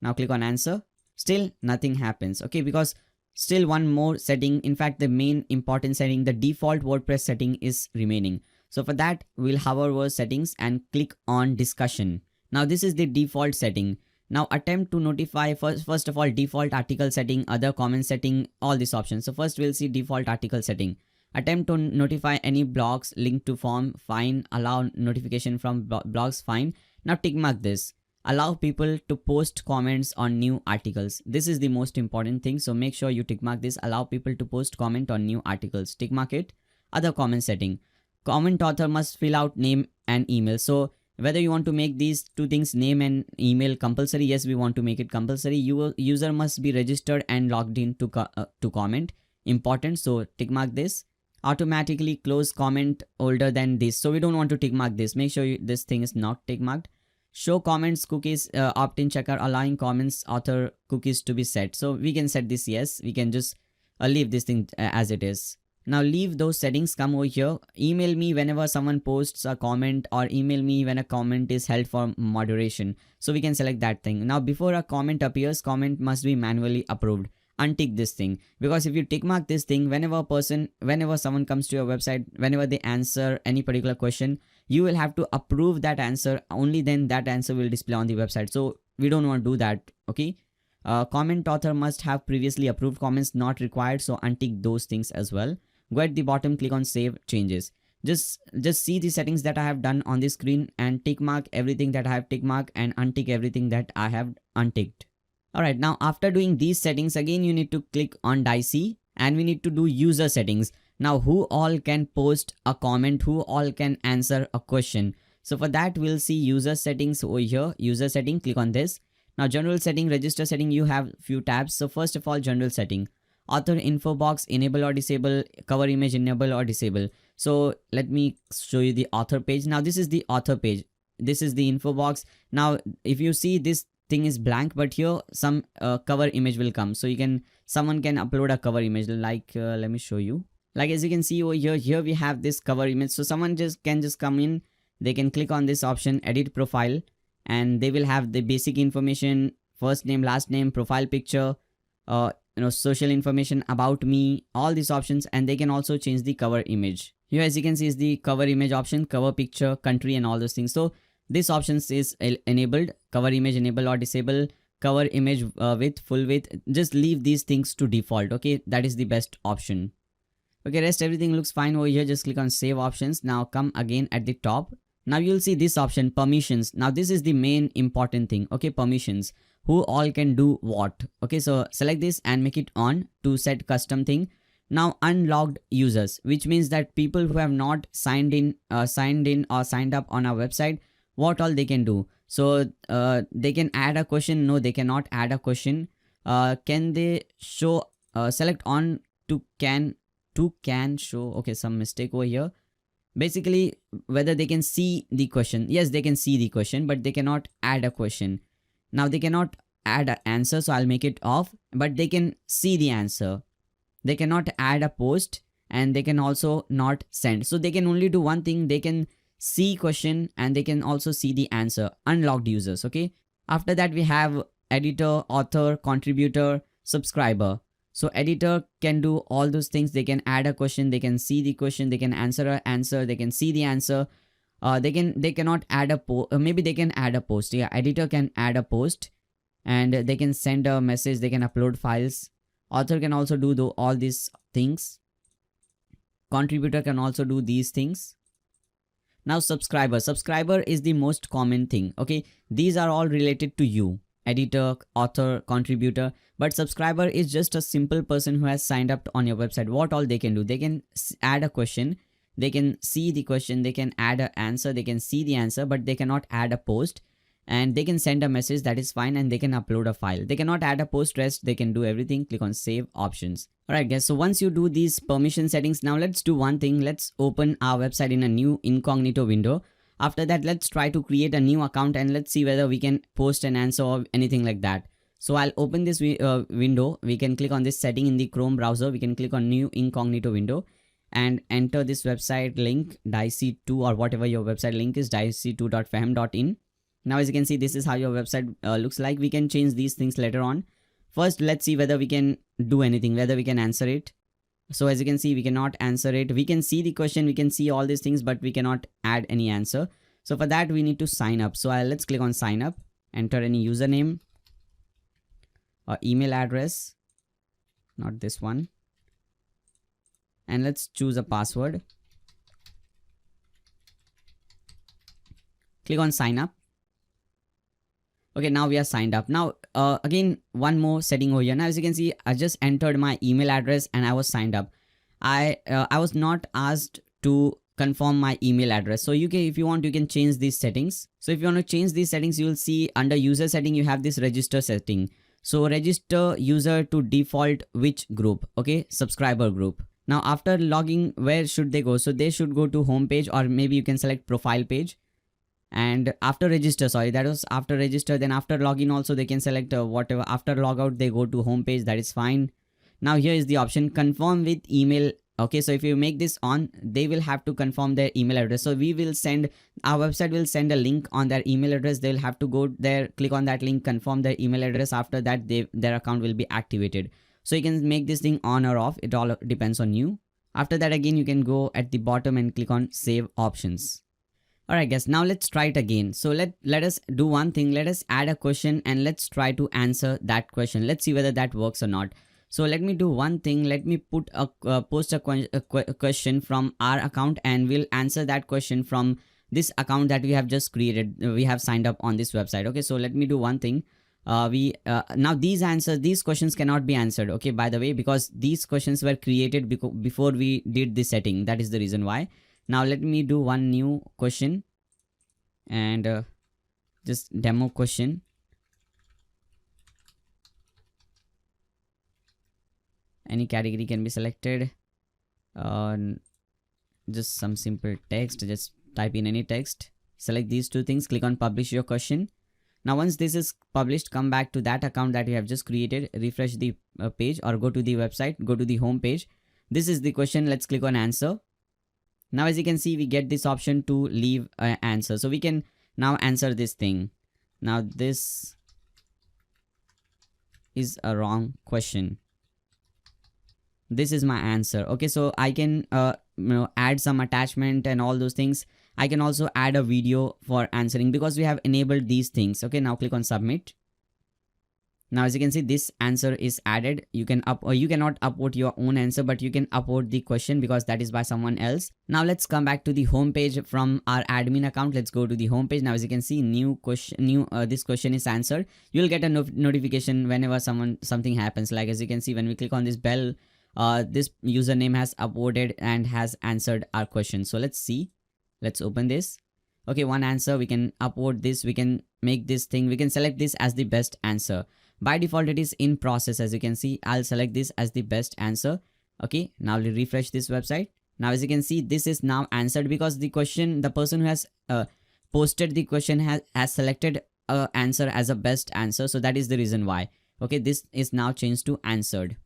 Now click on answer. Still nothing happens. Okay, because still one more setting, in fact the main important setting, the default WordPress setting is remaining. So for that, we'll hover over settings and click on discussion. Now this is the default setting. Now attempt to notify, first of all, default article setting, other comment setting, all these options. So first we'll see default article setting. Attempt to notify any blogs, link to form, fine. Allow notification from blogs, fine. Now tick mark this. Allow people to post comments on new articles. This is the most important thing. So make sure you tick mark this. Allow people to post comment on new articles. Tick mark it. Other comment setting. Comment author must fill out name and email. So whether you want to make these 2 things, name and email, compulsory. Yes, we want to make it compulsory. User must be registered and logged in to comment. Important. So tick mark this. Automatically close comment older than this. So we don't want to tick mark this. Make sure this thing is not tick marked. Show comments cookies, opt-in checker, allowing comments author cookies to be set. So we can set this yes. We can just leave this thing as it is. Now leave those settings, come over here. Email me whenever someone posts a comment, or email me when a comment is held for moderation. So we can select that thing. Now before a comment appears, comment must be manually approved. Untick this thing, because if you tick mark this thing, whenever someone comes to your website, whenever they answer any particular question, you will have to approve that answer. Only then that answer will display on the website. So we don't want to do that. Okay. Comment author must have previously approved comments, not required. So untick those things as well. Go at the bottom, click on save changes. Just see the settings that I have done on the screen and tick mark everything that I have tick mark and untick everything that I have unticked. Alright, now after doing these settings, again you need to click on Dicey and we need to do user settings. Now who all can post a comment, who all can answer a question. So for that, we'll see user settings over here. User setting, click on this. Now general setting, register setting, you have few tabs. So first of all, general setting, author info box, enable or disable, cover image enable or disable. So let me show you the author page. Now this is the author page, this is the info box. Now if you see, this thing is blank, but here some cover image will come. So someone can upload a cover image, like let me show you. Like as you can see over here we have this cover image. So someone can just come in, they can click on this option, edit profile, and they will have the basic information, first name, last name, profile picture, social information about me, all these options. And they can also change the cover image. Here as you can see is the cover image option, cover picture, country, and all those things. So this options is enabled, cover image enable or disable, cover image width, full width, just leave these things to default. Okay, that is the best option. Okay, rest everything looks fine over here. Just click on save options. Now come again at the top. Now you'll see this option, permissions. Now this is the main important thing. Okay, permissions, who all can do what. Okay, so select this and make it on to set custom thing. Now unlogged users, which means that people who have not signed in or signed up on our website, what all they can do. So they can add a question. No, they cannot add a question. Can they show, select on to can show. Okay, some mistake over here. Basically whether they can see the question. Yes, they can see the question, but they cannot add a question. Now they cannot add an answer, so I'll make it off, but they can see the answer. They cannot add a post, and they can also not send. So they can only do one thing, they can see question and they can also see the answer. Unlocked users. Okay, after that we have editor, author, contributor, subscriber. So editor can do all those things. They can add a question, they can see the question, they can answer an answer, they can see the answer. They cannot add a post. Maybe they can add a post. Yeah, editor can add a post, and they can send a message, they can upload files. Author can also do all these things. Contributor can also do these things. Now subscriber is the most common thing. Okay, these are all related to you, editor, author, contributor. But subscriber is just a simple person who has signed up on your website. What all they can do, they can add a question, they can see the question, they can add an answer, they can see the answer, but they cannot add a post. And they can send a message, that is fine, and they can upload a file. They cannot add a post, rest they can do everything. Click on save options. Alright guys, so once you do these permission settings, now let's do one thing. Let's open our website in a new incognito window. After that, let's try to create a new account and let's see whether we can post an answer or anything like that. So I'll open this window. We can click on this setting in the Chrome browser. We can click on new incognito window and enter this website link, dicey2, or whatever your website link is, dicey2.fam.in. Now as you can see, this is how your website looks like. We can change these things later on. First, let's see whether we can do anything, whether we can answer it. So as you can see, we cannot answer it. We can see the question, we can see all these things, but we cannot add any answer. So for that, we need to sign up. So let's click on sign up, enter any username or email address, not this one. And let's choose a password. Click on sign up. Okay, now we are signed up. Now again, one more setting over here. Now as you can see, I just entered my email address and I was signed up. I was not asked to confirm my email address. So if you want, you can change these settings. So if you want to change these settings, you will see under user setting, you have this register setting. So register user to default which group? Okay, subscriber group. Now after logging, where should they go? So they should go to home page, or maybe you can select profile page. And after register, that was after register, then after login also they can select whatever. After logout, they go to home page, that is fine. Now here is the option confirm with email. Okay, so if you make this on, they will have to confirm their email address. So we will send, our website will send a link on their email address. They'll have to go there, click on that link, confirm their email address. After that, their account will be activated. So you can make this thing on or off. It all depends on you. After that, again, you can go at the bottom and click on save options. Alright guys, now let's try it again. So let us do one thing. Let us add a question and let's try to answer that question. Let's see whether that works or not. So let me do one thing. Let me put post a question from our account, and we'll answer that question from this account that we have just created. We have signed up on this website. Okay, so let me do one thing. Now these questions cannot be answered. Okay, by the way, because these questions were created before we did this setting. That is the reason why. Now let me do one new question and just demo question. Any category can be selected. Just some simple text, just type in any text, select these two things, click on publish your question. Now once this is published, come back to that account that you have just created, refresh the page, or go to the website, go to the home page. This is the question, let's click on answer. Now as you can see, we get this option to leave an answer, so we can now answer this thing. Now this is a wrong question, this is my answer. Okay, so I can add some attachment and all those things. I can also add a video for answering because we have enabled these things. Okay, now click on submit. Now as you can see, this answer is added. You can you cannot upload your own answer, but you can upload the question because that is by someone else. Now let's come back to the home page from our admin account. Let's go to the home page. Now as you can see, new question, this question is answered. You'll get a notification whenever something happens. Like as you can see, when we click on this bell, this username has uploaded and has answered our question. So let's see, let's open this. Okay, one answer, we can upload this, we can make this thing, we can select this as the best answer. By default it is in process. As you can see, I'll select this as the best answer. Okay, now we'll refresh this website. Now as you can see, this is now answered because the question, the person who has posted the question has selected answer as a best answer. So that is the reason why. Okay, this is now changed to answered.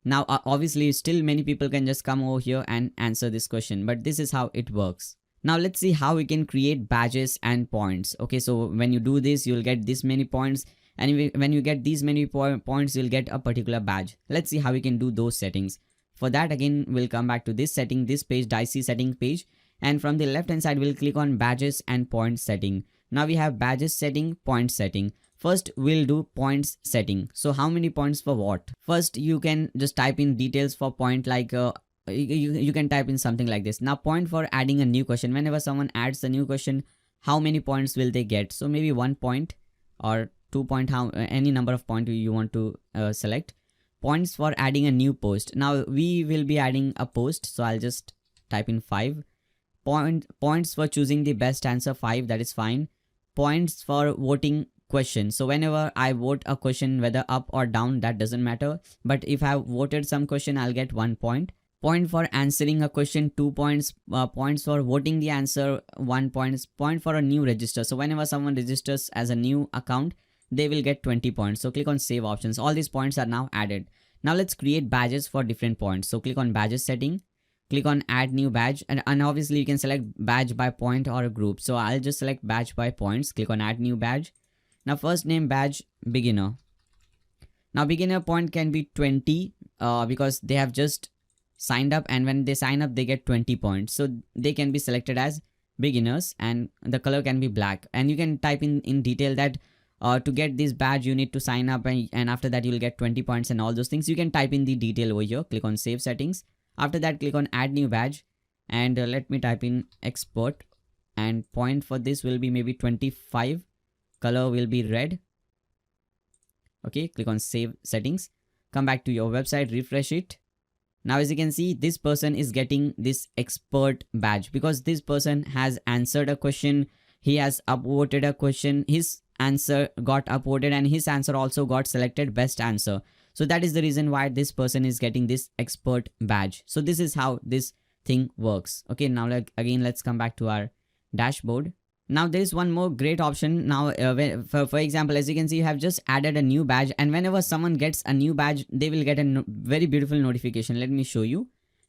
Now obviously still many people can just come over here and answer this question, but this is how it works. Now let's see how we can create badges and points. Okay, so when you do this, you'll get this many points, and when you get these many points, you'll get a particular badge. Let's see how we can do those settings. For that, again, we'll come back to this setting, this page, Dicey setting page, and from the left hand side, we'll click on badges and points setting. Now we have badges setting, point setting. First, we'll do points setting. So how many points for what? First, you can just type in details for point, like you can type in something like this. Now point for adding a new question. Whenever someone adds a new question, how many points will they get? So maybe 1 point or 2 point, any number of points you want to select. Points for adding a new post. Now we will be adding a post, so I'll just type in 5. Points for choosing the best answer, 5, that is fine. Points for voting question. So whenever I vote a question, whether up or down, that doesn't matter, but if I voted some question, I'll get 1 point. Point for answering a question, 2 points. Points for voting the answer, 1 point. Point for a new register. So whenever someone registers as a new account, they will get 20 points. So click on save options. All these points are now added. Now let's create badges for different points. So click on badges setting, click on add new badge, and obviously you can select badge by point or a group. So I'll just select badge by points, click on add new badge. Now first name badge beginner. Now beginner point can be 20 because they have just signed up, and when they sign up they get 20 points. So they can be selected as beginners, and the color can be black. And you can type in detail that to get this badge you need to sign up, and after that you'll get 20 points and all those things. You can type in the detail over here, click on save settings. After that click on add new badge, and let me type in expert, and point for this will be maybe 25. Color will be red. Okay, click on save settings, come back to your website, refresh it. Now as you can see, this person is getting this expert badge because this person has answered a question, he has upvoted a question, his answer got upvoted, and his answer also got selected best answer. So that is the reason why this person is getting this expert badge. So this is how this thing works. Okay, now again let's come back to our dashboard. Now there is one more great option. Now for example, as you can see, you have just added a new badge, and whenever someone gets a new badge, they will get a very beautiful notification. Let me show you.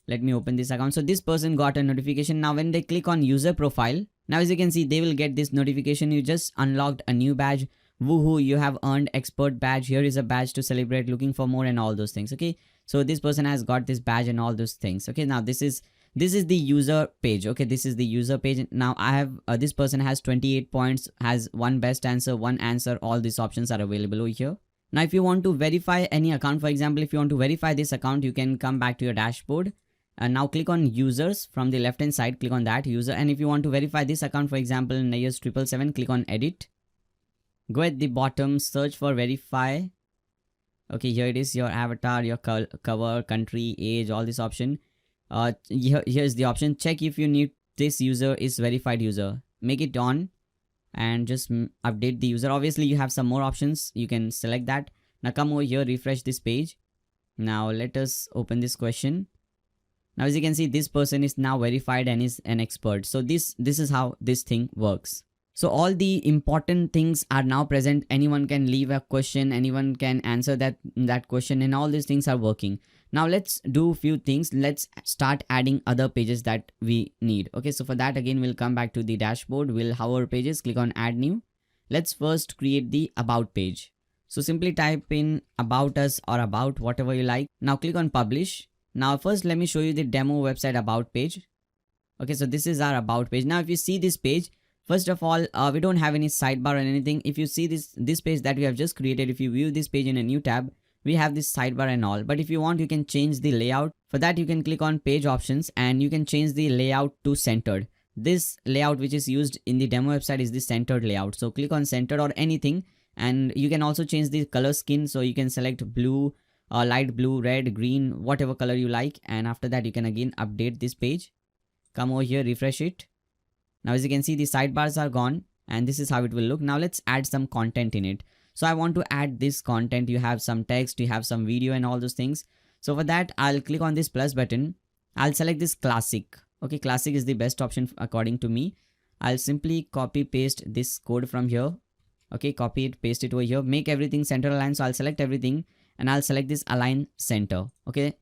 Let me open this account. So this person got a notification. Now when they click on user profile, now as you can see, they will get this notification, you just unlocked a new badge. Woohoo, you have earned expert badge. Here is a badge to celebrate, looking for more, and all those things. Okay, so this person has got this badge and all those things. Okay, now this is the user page. Okay, this is the user page. Now I have this person has 28 points, has 1 best answer, 1 answer. All these options are available over here. Now if you want to verify any account, for example, if you want to verify this account, you can come back to your dashboard and now click on users from the left hand side, click on that user. And if you want to verify this account, for example, Nayas777, click on edit. Go at the bottom, search for verify. Okay, here it is, your avatar, your cover, country, age, all this option. Here's the option, check if you need this user is verified user. Make it on and just update the user. Obviously you have some more options, you can select that. Now come over here, refresh this page. Now let us open this question. Now as you can see, this person is now verified and is an expert. So this is how this thing works. So all the important things are now present. Anyone can leave a question, anyone can answer that question, and all these things are working. Now let's do few things. Let's start adding other pages that we need. Okay, so for that again we'll come back to the dashboard. We'll hover pages, click on add new. Let's first create the about page. So simply type in about us or about whatever you like. Now click on publish. Now first let me show you the demo website about page. Okay, so this is our about page. Now if you see this page, first of all, we don't have any sidebar or anything. If you see this page that we have just created, if you view this page in a new tab, we have this sidebar and all. But if you want, you can change the layout. For that, you can click on page options and you can change the layout to centered. This layout which is used in the demo website is the centered layout. So click on centered or anything, and you can also change the color scheme. So you can select blue, light blue, red, green, whatever color you like. And after that, you can again update this page. Come over here, refresh it. Now as you can see, the sidebars are gone and this is how it will look. Now let's add some content in it. So I want to add this content. You have some text, you have some video and all those things. So for that, I'll click on this plus button. I'll select this classic. Okay, classic is the best option according to me. I'll simply copy paste this code from here. Okay, copy it, paste it over here. Make everything center aligned. So I'll select everything and I'll select this align center. Okay.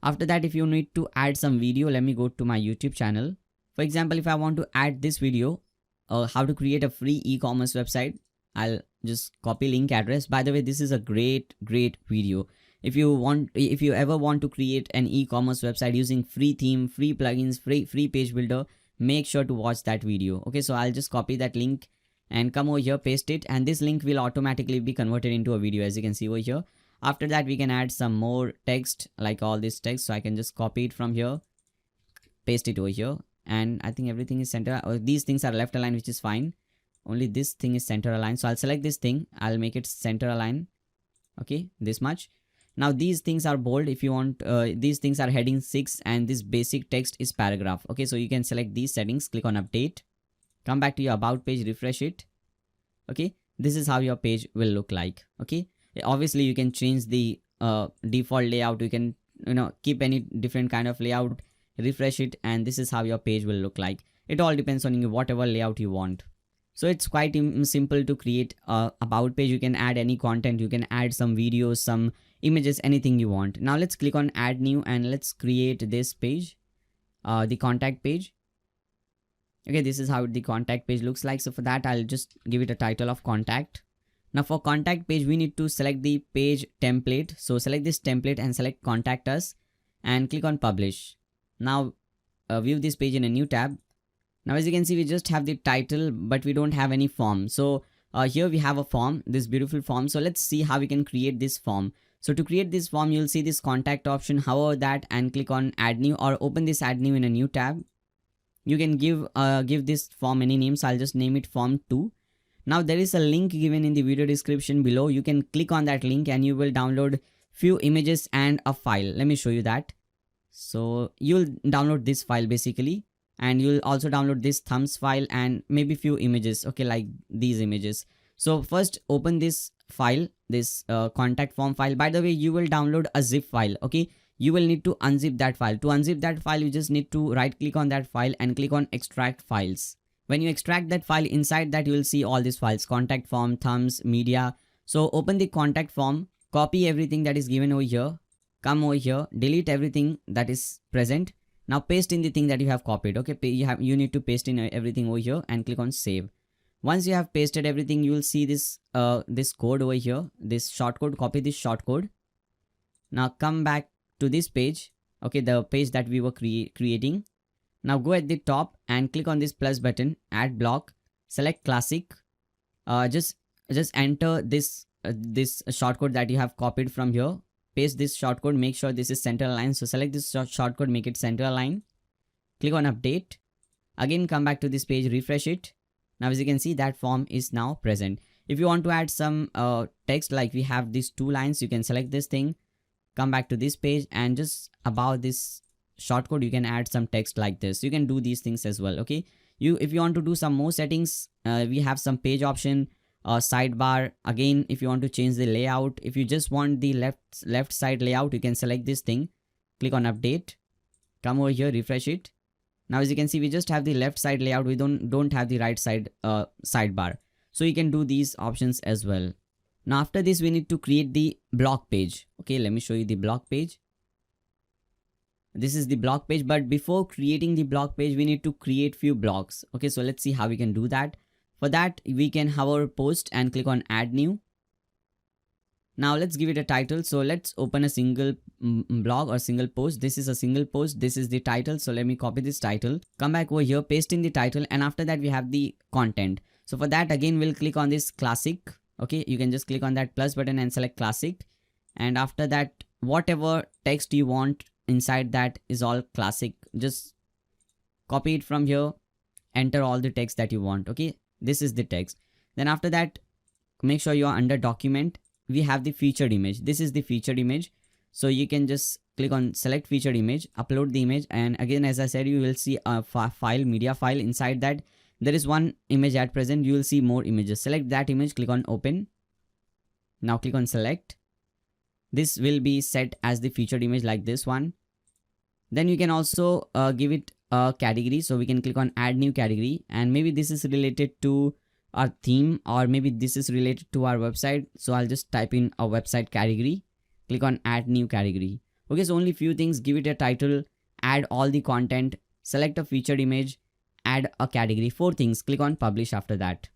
After that, if you need to add some video, let me go to my YouTube channel. For example, if I want to add this video, how to create a free e-commerce website, I'll just copy link address. By the way, this is a great video. If you ever want to create an e-commerce website using free theme, free plugins, free page builder, make sure to watch that video. Okay, so I'll just copy that link and come over here, paste it, and this link will automatically be converted into a video, as you can see over here. After that, we can add some more text, like all this text. So I can just copy it from here, paste it over here, and I think everything is center. These things are left aligned, which is fine. Only this thing is center aligned. So I'll select this thing. I'll make it center aligned. Okay, this much. Now these things are bold. If you want, these things are heading 6 and this basic text is paragraph. Okay, so you can select these settings, click on update, come back to your about page, refresh it. Okay, this is how your page will look like. Okay, obviously you can change the default layout. You can keep any different kind of layout, refresh it, and this is how your page will look like. It all depends on you, whatever layout you want. So it's quite simple to create a about page. You can add any content, you can add some videos, some images, anything you want. Now let's click on add new and let's create this page, the contact page. Okay, this is how the contact page looks like. So for that, I'll just give it a title of contact. Now for contact page, we need to select the page template. So select this template and select contact us and click on publish. Now view this page in a new tab. Now as you can see, we just have the title, but we don't have any form. So here we have a form, this beautiful form. So let's see how we can create this form. So to create this form, you'll see this contact option, hover that and click on add new, or open this add new in a new tab. You can give this form any name. So I'll just name it form 2. Now there is a link given in the video description below. You can click on that link and you will download few images and a file. Let me show you that. So you'll download this file basically, and you'll also download this thumbs file and maybe few images. Okay, like these images. So first open this file, this contact form file. By the way, you will download a zip file. Okay, you will need to unzip that file. To unzip that file, you just need to right click on that file and click on extract files. When you extract that file, inside that you will see all these files: contact form, thumbs, media. So open the contact form, copy everything that is given over here, come over here, delete everything that is present. Now paste in the thing that you have copied. Okay, you need to paste in everything over here and click on save. Once you have pasted everything, you will see this this code over here, this shortcode. Copy this shortcode. Now come back to this page. Okay, the page that we were creating. Now go at the top and click on this plus button, add block, select classic. Just enter this this shortcode that you have copied from here. Paste this shortcode, make sure this is center aligned. So select this shortcode, make it center aligned. Click on update. Again, come back to this page, refresh it. Now as you can see, that form is now present. If you want to add some text, like we have these 2 lines, you can select this thing, come back to this page, and just above this shortcode, you can add some text like this. You can do these things as well. Okay, if you want to do some more settings, we have some page option. sidebar. Again, if you want to change the layout, if you just want the left side layout, you can select this thing, click on update, come over here, refresh it. Now as you can see, we just have the left side layout, we don't have the right side sidebar. So you can do these options as well. Now after this, we need to create the blog page. Okay, let me show you the blog page. This is the blog page, but before creating the blog page, we need to create few blogs. Okay, so let's see how we can do that. For that, we can have our post and click on add new. Now let's give it a title. So let's open a single blog or single post. This is a single post. This is the title. So let me copy this title, come back over here, paste in the title, and after that we have the content. So for that, again, we'll click on this classic. Okay, you can just click on that plus button and select classic. And after that, whatever text you want inside that is all classic. Just copy it from here, enter all the text that you want. Okay, this is the text. Then after that, make sure you are under document. We have the featured image. This is the featured image. So you can just click on select featured image, upload the image, and again, as I said, you will see a file, media file. Inside that there is one image at present. You will see more images. Select that image, click on open. Now click on select. This will be set as the featured image like this one. Then you can also give it a category. So we can click on add new category, and maybe this is related to our theme, or maybe this is related to our website. So I'll just type in a website category, click on add new category. Okay, so only few things. Give it a title, add all the content, select a featured image, add a category. 4 things. Click on publish after that.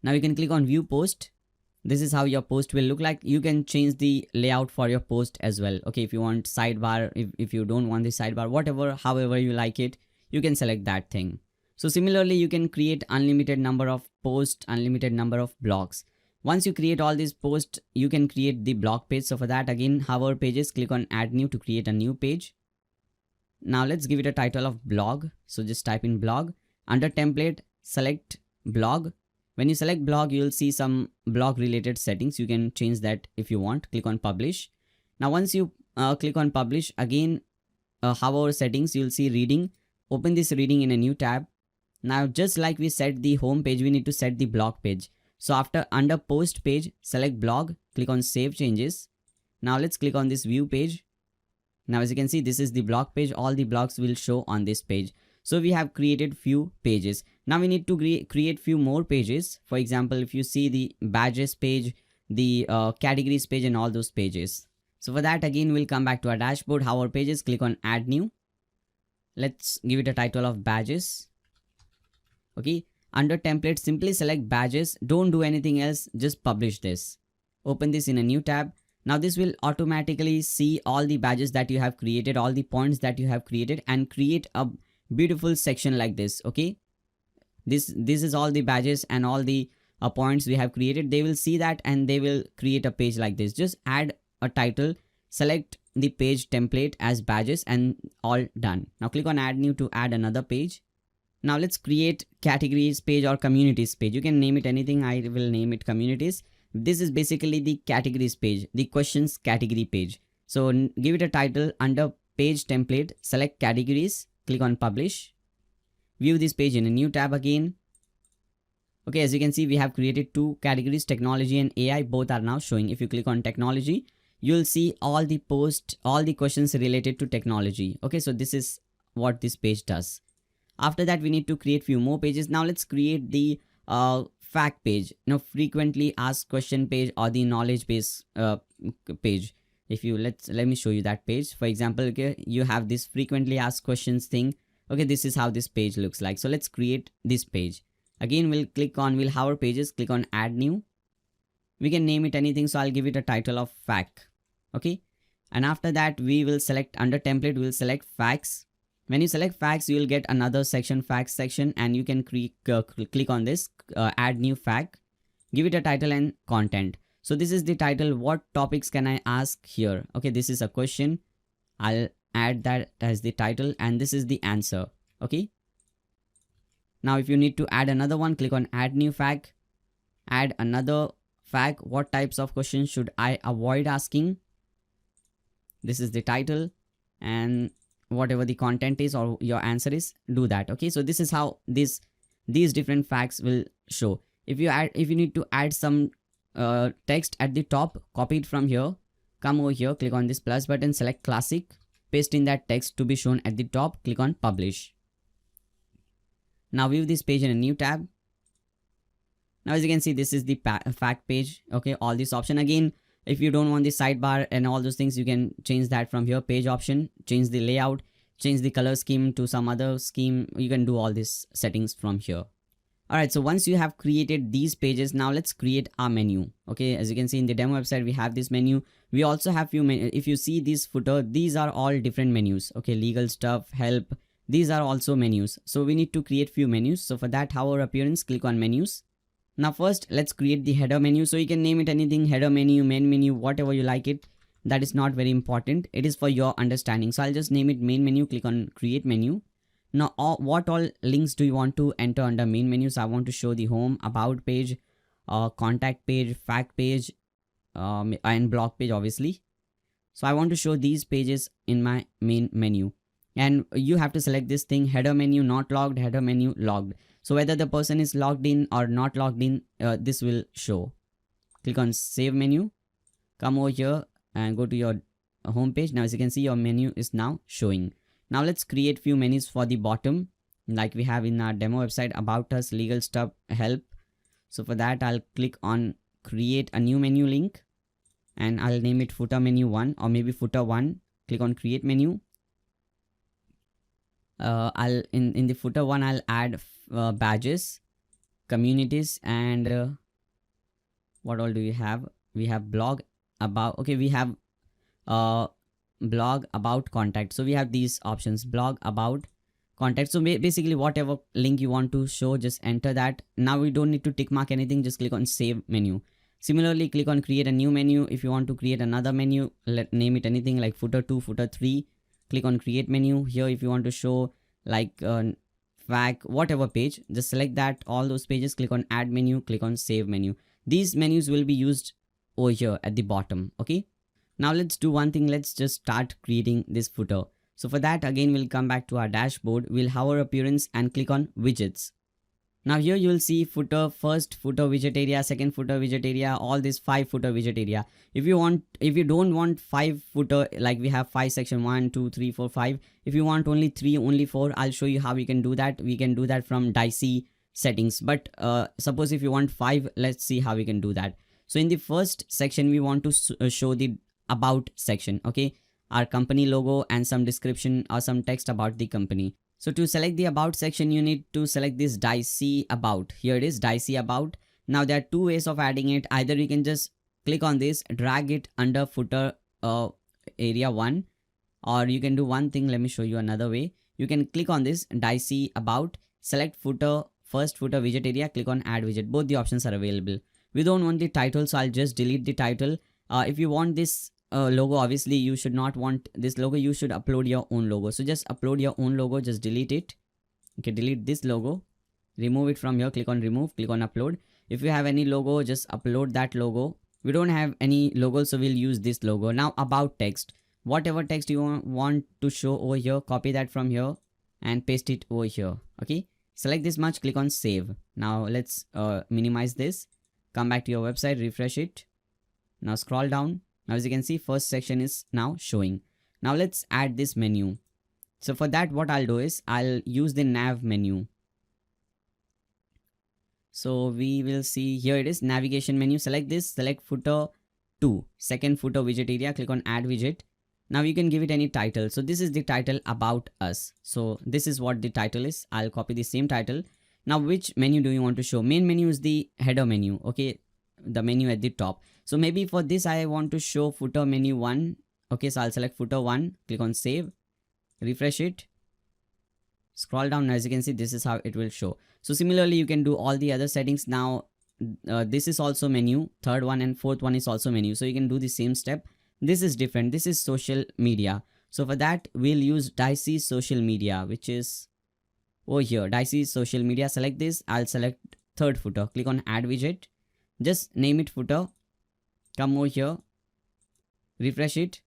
Now you can click on view post. This is how your post will look like. You can change the layout for your post as well. Okay, if you want sidebar, if you don't want the sidebar, whatever, however you like it, you can select that thing. So similarly, you can create unlimited number of posts, unlimited number of blogs. Once you create all these posts, you can create the blog page. So for that, again, hover pages, click on add new to create a new page. Now let's give it a title of blog. So just type in blog. Under template, select blog. When you select blog, you'll see some blog related settings. You can change that if you want. Click on publish. Now once you click on publish, again, hover settings, you'll see reading. Open this reading in a new tab. Now just like we set the home page, we need to set the blog page. So after under post page, select blog, click on save changes. Now let's click on this view page. Now as you can see, this is the blog page. All the blogs will show on this page. So we have created few pages. Now we need to create few more pages. For example, if you see the badges page, the categories page, and all those pages. So for that, again, we'll come back to our dashboard, hover pages, click on add new. Let's give it a title of badges. Okay, under template, simply select badges. Don't do anything else, just publish this. Open this in a new tab. Now this will automatically see all the badges that you have created, all the points that you have created, and create a beautiful section like this. Okay, this is all the badges and all the points we have created. They will see that and they will create a page like this. Just add a title, select the page template as badges, and all done. Now click on add new to add another page. Now let's create categories page or communities page. You can name it anything. I will name it communities. This is basically the categories page, the questions category page. So give it a title. Under page template, select categories, click on publish. View this page in a new tab again. Okay, as you can see, we have created 2 categories, technology and AI. Both are now showing. If you click on technology, you'll see all the posts, all the questions related to technology. Okay, so this is what this page does. After that, we need to create few more pages. Now let's create the fact page, frequently asked question page, or the knowledge base page. If you let me show you that page. For example, okay, you have this frequently asked questions thing. Okay, this is how this page looks like. So let's create this page. Again, we'll hover pages, click on add new. We can name it anything. So I'll give it a title of fact. Okay, and after that, we will select under template, we'll select facts. When you select facts, you will get another section, facts section, and you can click on this, add new fact, give it a title and content. So this is the title. What topics can I ask here? Okay, this is a question. I'll add that as the title, and this is the answer. Okay. Now, if you need to add another one, click on add new fact, add another fact. What types of questions should I avoid asking? This is the title, and whatever the content is or your answer is, do that. Okay, so this is how these different facts will show. If you need to add some text at the top, copy it from here, come over here, click on this plus button, select classic, paste in that text to be shown at the top, click on publish. Now view this page in a new tab. Now as you can see, this is the fact page. Okay, all this option again. If you don't want the sidebar and all those things, you can change that from here. Page option, change the layout, change the color scheme to some other scheme. You can do all these settings from here. Alright, so once you have created these pages, now let's create our menu. Okay, as you can see in the demo website, we have this menu. We also have few menus. If you see this footer, these are all different menus. Okay, legal stuff, help. These are also menus. So we need to create few menus. So for that, hover appearance, click on menus. Now first, let's create the header menu. So you can name it anything, header menu, main menu, whatever you like it. That is not very important. It is for your understanding. So I'll just name it main menu, click on create menu. Now, what all links do you want to enter under main menu? So I want to show the home, about page, contact page, fact page, and blog page obviously. So I want to show these pages in my main menu. And you have to select this thing, header menu not logged, header menu logged. So whether the person is logged in or not logged in, this will show. Click on save menu, come over here and go to your home page. Now as you can see, your menu is now showing. Now let's create few menus for the bottom like we have in our demo website, about us, legal stuff, help. So for that, I'll click on create a new menu link and I'll name it footer menu 1 or maybe footer 1. Click on create menu. I'll in the footer 1, I'll add badges, communities, and what all do we have? We have blog, about. Okay, we have blog, about, contact. So we have these options, blog, about, contact. So basically whatever link you want to show, just enter that. Now we don't need to tick mark anything, just click on save menu. Similarly, click on create a new menu. If you want to create another menu, name it anything like footer 2, footer 3. Click on create menu. Here if you want to show like fact, whatever page, just select that, all those pages, click on add menu, click on save menu. These menus will be used over here at the bottom. Okay, now let's do one thing. Let's just start creating this footer. So for that, again we'll come back to our dashboard. We'll hover appearance and click on widgets. Now here you will see footer, first footer widget area, second footer widget area, all this 5 footer widget area. If you don't want 5 footer, like we have 5 section 1, 2, 3, 4, 5. If you want only 3, only 4, I'll show you how we can do that. We can do that from Dicey settings. But suppose if you want 5, let's see how we can do that. So in the first section, we want to show the about section. Okay, our company logo and some description or some text about the company. So to select the about section, you need to select this Dicey about. Here it is, Dicey about. Now there are 2 ways of adding it. Either you can just click on this, drag it under footer area 1, or you can do one thing. Let me show you another way. You can click on this Dicey about, select footer, first footer widget area, click on add widget. Both the options are available. We don't want the title, so I'll just delete the title. If you want this logo, obviously you should not want this logo, you should upload your own logo. So just upload your own logo, just delete it. Okay, delete this logo, remove it from here, click on remove, click on upload. If you have any logo, just upload that logo. We don't have any logo, so we'll use this logo. Now about text, whatever text you want to show over here, copy that from here and paste it over here. Okay, select this much, click on save. Now let's minimize this, come back to your website, refresh it. Now scroll down. Now as you can see, first section is now showing. Now let's add this menu. So for that, what I'll do is I'll use the nav menu. So we will see, here it is, navigation menu. Select this, select footer 2, second footer widget area, click on add widget. Now you can give it any title. So this is the title, about us. So this is what the title is. I'll copy the same title. Now which menu do you want to show? Main menu is the header menu. Okay, the menu at the top. So maybe for this I want to show footer menu 1. Okay, so I'll select footer 1, click on save, refresh it, scroll down. As you can see, this is how it will show. So similarly, you can do all the other settings. Now this is also menu, third one and fourth one is also menu. So you can do the same step. This is different. This is social media. So for that, we'll use Dicey social media, which is over here, Dicey social media. Select this, I'll select third footer, click on add widget, just name it footer. Come over here, refresh it.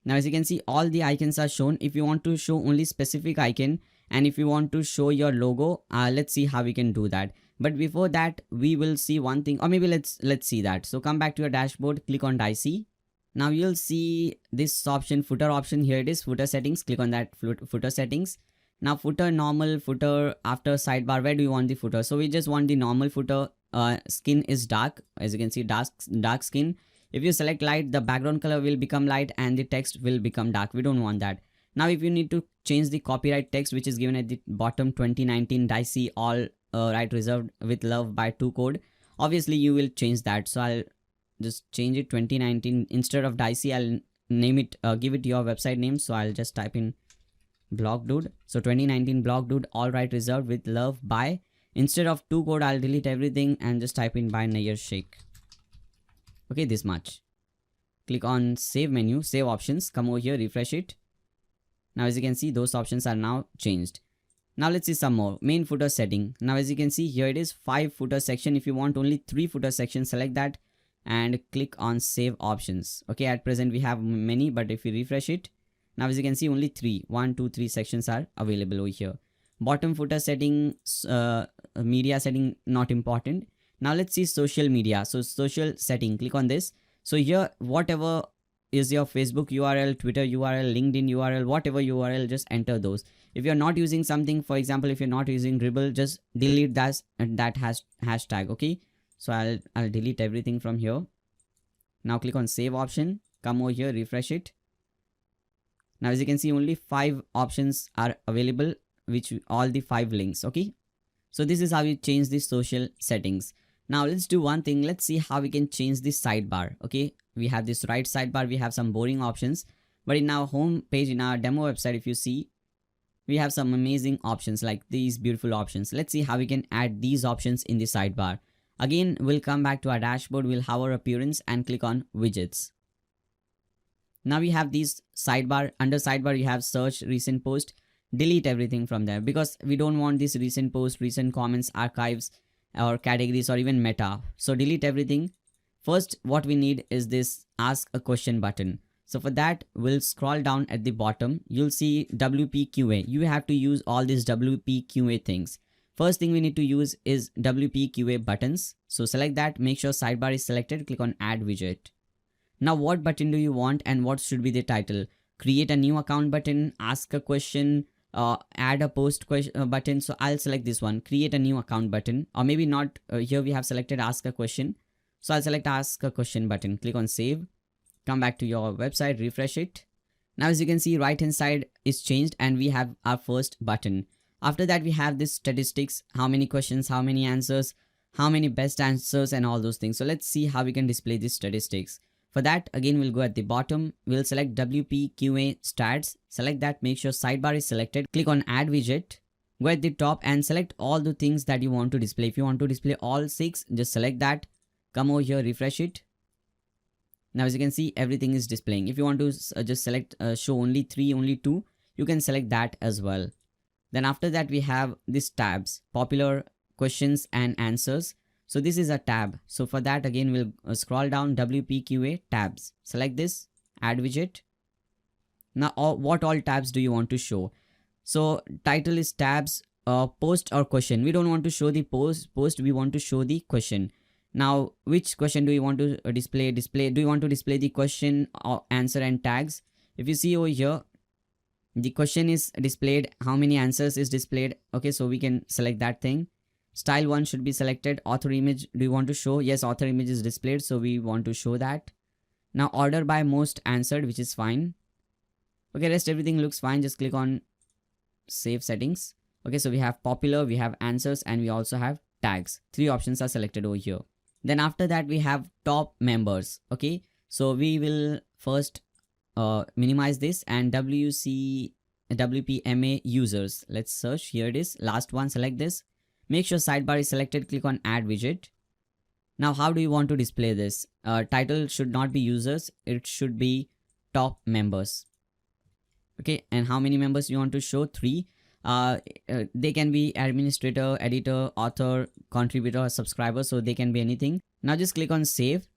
Now as you can see, all the icons are shown. If you want to show only specific icon and if you want to show your logo, let's see how we can do that. But before that, we will see one thing, or maybe let's see that. So come back to your dashboard, click on Dicey. Now you'll see this option, footer option. Here it is, footer settings. Click on that footer settings. Now footer, normal footer, after sidebar, where do you want the footer? So we just want the normal footer. Skin is dark, as you can see, dark skin. If you select light, the background color will become light and the text will become dark. We don't want that. Now if you need to change the copyright text, which is given at the bottom, 2019 Dicey all right reserved with love by 2 code, obviously you will change that. So I'll just change it 2019. Instead of Dicey, I'll name it, give it your website name. So I'll just type in Blog Dude. So 2019 Blog Dude all right reserved with love by, instead of 2 code, I'll delete everything and just type in by Nayyar Sheikh. Okay, this much. Click on save menu, save options, come over here, refresh it. Now as you can see, those options are now changed. Now let's see some more. Main footer setting. Now as you can see, here it is, 5 footer section. If you want only 3 footer sections, select that and click on save options. Okay, at present we have many, but if we refresh it, now as you can see, only 3, 1, 2, 3 sections are available over here. Bottom footer setting, media setting, not important. Now let's see social media. So social setting, click on this. So here, whatever is your Facebook URL, Twitter URL, LinkedIn URL, whatever URL, just enter those. If you're not using something, for example, if you're not using Dribbble, just delete that hashtag. Okay, so I'll delete everything from here. Now click on save option, come over here, refresh it. Now as you can see, only 5 options are available, which all the 5 links. Okay, so this is how you change the social settings. Now let's do one thing. Let's see how we can change the sidebar. Okay, we have this right sidebar, we have some boring options, but in our home page, in our demo website, if you see, we have some amazing options like these beautiful options. Let's see how we can add these options in the sidebar. Again, we'll come back to our dashboard, we'll hover appearance and click on widgets. Now we have these sidebar. Under sidebar, you have search, recent post. Delete everything from there because we don't want this recent post, recent comments, archives, or categories, or even meta. So delete everything. First, what we need is this ask a question button. So for that, we'll scroll down at the bottom. You'll see WPQA. You have to use all these WPQA things. First thing we need to use is WPQA buttons. So select that, make sure sidebar is selected, click on add widget. Now what button do you want and what should be the title? Create a new account button, ask a question, add a post question button. So I'll select this one, create a new account button, or maybe not. Here we have selected ask a question. So I'll select ask a question button, click on save, come back to your website, refresh it. Now as you can see, right hand side is changed and we have our first button. After that, we have this statistics, how many questions, how many answers, how many best answers and all those things. So let's see how we can display these statistics. For that, again, we'll go at the bottom. We'll select WPQA stats. Select that. Make sure sidebar is selected. Click on add widget. Go at the top and select all the things that you want to display. If you want to display all 6, just select that. Come over here, refresh it. Now, as you can see, everything is displaying. If you want to just select show only 3, only 2, you can select that as well. Then after that, we have these tabs, popular questions and answers. So this is a tab. So for that, again, we'll scroll down, WPQA tabs. Select this, add widget. Now, what all tabs do you want to show? So title is tabs, post or question. We don't want to show the post, we want to show the question. Now, which question do you want to display? Do you want to display the question or answer and tags? If you see over here, the question is displayed, how many answers is displayed. Okay, so we can select that thing. Style 1 should be selected. Author image, do you want to show? Yes, author image is displayed, so we want to show that. Now order by most answered, which is fine. Okay, rest everything looks fine. Just click on save settings. Okay, so we have popular, we have answers, and we also have tags. 3 options are selected over here. Then after that, we have top members. Okay, so we will first minimize this and WPMA users. Let's search. Here it is. Last one, select this. Make sure sidebar is selected, click on add widget. Now, how do you want to display this? Title should not be users, it should be top members. Okay, and how many members you want to show? 3. They can be administrator, editor, author, contributor, subscriber, so they can be anything. Now just click on save.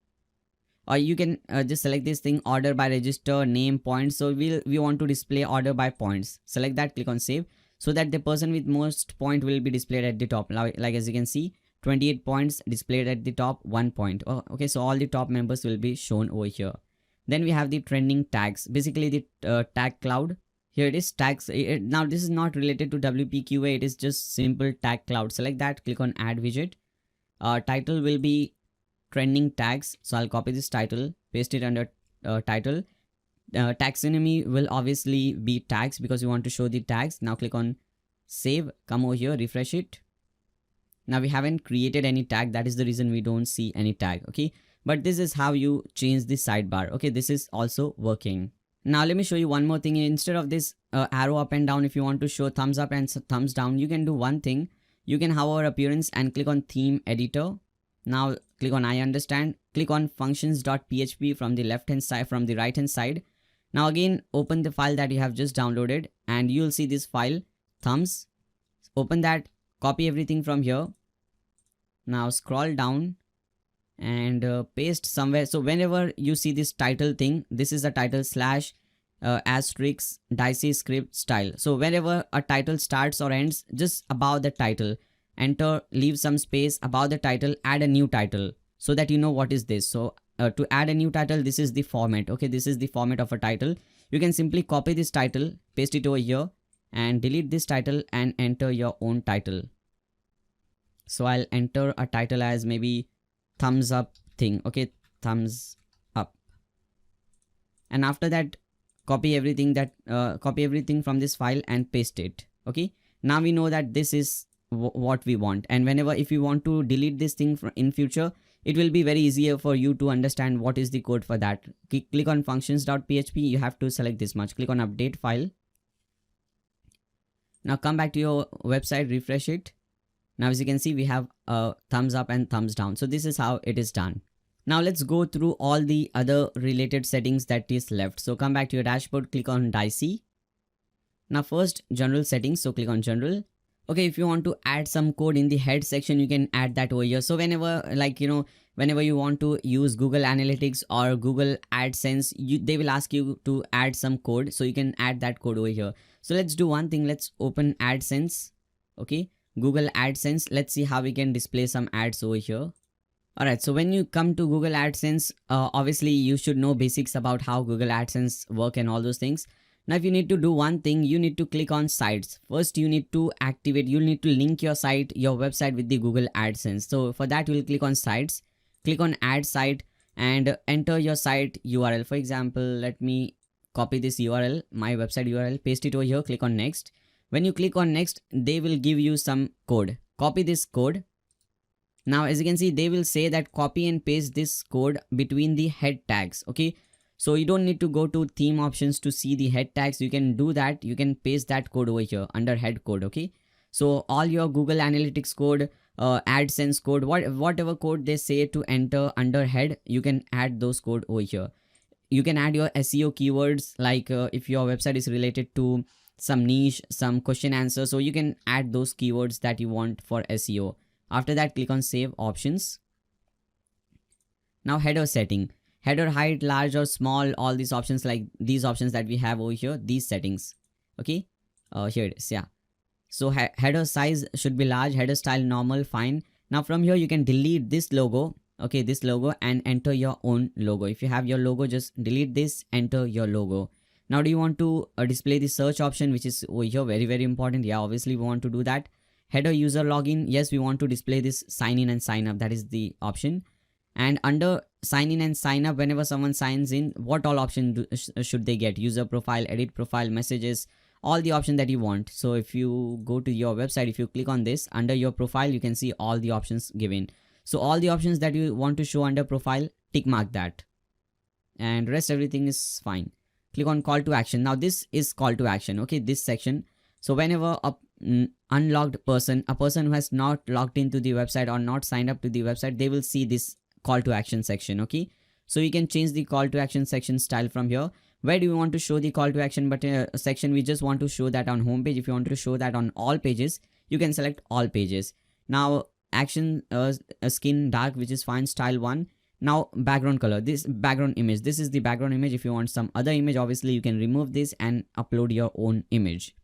Or you can just select this thing, order by register, name, points. So we want to display order by points. Select that, click on save. So that the person with most point will be displayed at the top. Like as you can see, 28 points displayed at the top, 1 point. Oh, okay, so all the top members will be shown over here. Then we have the trending tags, basically the tag cloud. Here it is, tags. Now this is not related to WPQA, it is just simple tag cloud. Select that, click on add widget. Title will be trending tags, so I'll copy this title, paste it under title. Taxonomy will obviously be tags because we want to show the tags. Now click on save, come over here, refresh it. Now we haven't created any tag, that is the reason we don't see any tag. Okay, but this is how you change the sidebar. Okay, this is also working. Now let me show you one more thing. Instead of this arrow up and down, if you want to show thumbs up and thumbs down, you can do one thing. You can hover appearance and click on theme editor. Now click on I understand, click on functions.php from the left hand side, from the right hand side. Now again open the file that you have just downloaded and you'll see this file thumbs. Open that, copy everything from here. Now scroll down and paste somewhere. So whenever you see this title thing, this is the title slash asterisk dicey script style. So whenever a title starts or ends, just above the title, enter, leave some space above the title, add a new title so that you know what is this. So to add a new title, this is the format. Okay, this is the format of a title. You can simply copy this title, paste it over here and delete this title and enter your own title. So I'll enter a title as maybe thumbs up thing. Okay, thumbs up. And after that, copy everything from this file and paste it. Okay, now we know that this is what we want, and whenever if you want to delete this thing in future, it will be very easier for you to understand what is the code for that. Click on functions.php, you have to select this much, click on update file. Now come back to your website, refresh it. Now as you can see, we have a thumbs up and thumbs down. So this is how it is done. Now let's go through all the other related settings that is left. So come back to your dashboard, click on Dicey. Now first general settings, so click on general. Okay, if you want to add some code in the head section, you can add that over here. So whenever, like, you know, whenever you want to use Google Analytics or Google AdSense, they will ask you to add some code. So you can add that code over here. So let's do one thing. Let's open AdSense. Okay, Google AdSense. Let's see how we can display some ads over here. Alright, so when you come to Google AdSense, obviously you should know basics about how Google AdSense work and all those things. Now if you need to do one thing, you need to click on sites. First you need to activate, you need to link your site, your website with the Google AdSense. So for that you will click on sites, click on add site and enter your site URL. For example, let me copy this URL, my website URL, paste it over here, click on next. When you click on next, they will give you some code. Copy this code. Now as you can see, they will say that copy and paste this code between the head tags. Okay, so you don't need to go to theme options to see the head tags. You can do that. You can paste that code over here under head code. Okay, so all your Google Analytics code, AdSense code, whatever code they say to enter under head, you can add those code over here. You can add your SEO keywords, like if your website is related to some niche, some question answer, so you can add those keywords that you want for SEO. After that, click on save options. Now header setting, header height, large or small, all these options, like these options that we have over here, these settings. Okay, here it is. Yeah, so header size should be large, header style normal, fine. Now from here you can delete this logo. Okay, this logo, and enter your own logo. If you have your logo, just delete this, enter your logo. Now do you want to display the search option, which is over here, very very important. Yeah, obviously we want to do that. Header user login, yes, we want to display this sign in and sign up, that is the option. And under sign in and sign up, whenever someone signs in, what all options should they get? User profile, edit profile, messages, all the options that you want. So if you go to your website, if you click on this, under your profile, you can see all the options given. So all the options that you want to show under profile, tick mark that, and rest everything is fine. Click on call to action. Now this is call to action. Okay, this section. So whenever a unlogged person, a person who has not logged into the website or not signed up to the website, they will see this call to action section. Okay, so you can change the call to action section style from here. Where do you want to show the call to action button section? We just want to show that on home page. If you want to show that on all pages, you can select all pages. Now action skin dark, which is fine, style 1. Now background color, this background image, this is the background image. If you want some other image, obviously you can remove this and upload your own image.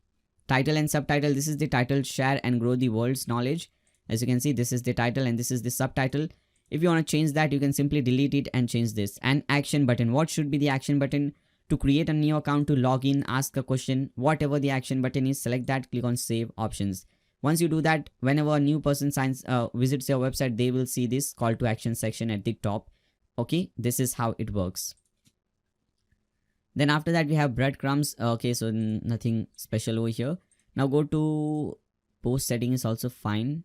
Title and subtitle, this is the title, share and grow the world's knowledge. As you can see, this is the title and this is the subtitle. If you want to change that, you can simply delete it and change this. An action button. What should be the action button? To create a new account, to log in, ask a question, whatever the action button is, select that, click on save options. Once you do that, whenever a new person visits your website, they will see this call to action section at the top. Okay, this is how it works. Then after that we have breadcrumbs. Okay, so nothing special over here. Now go to post setting is also fine.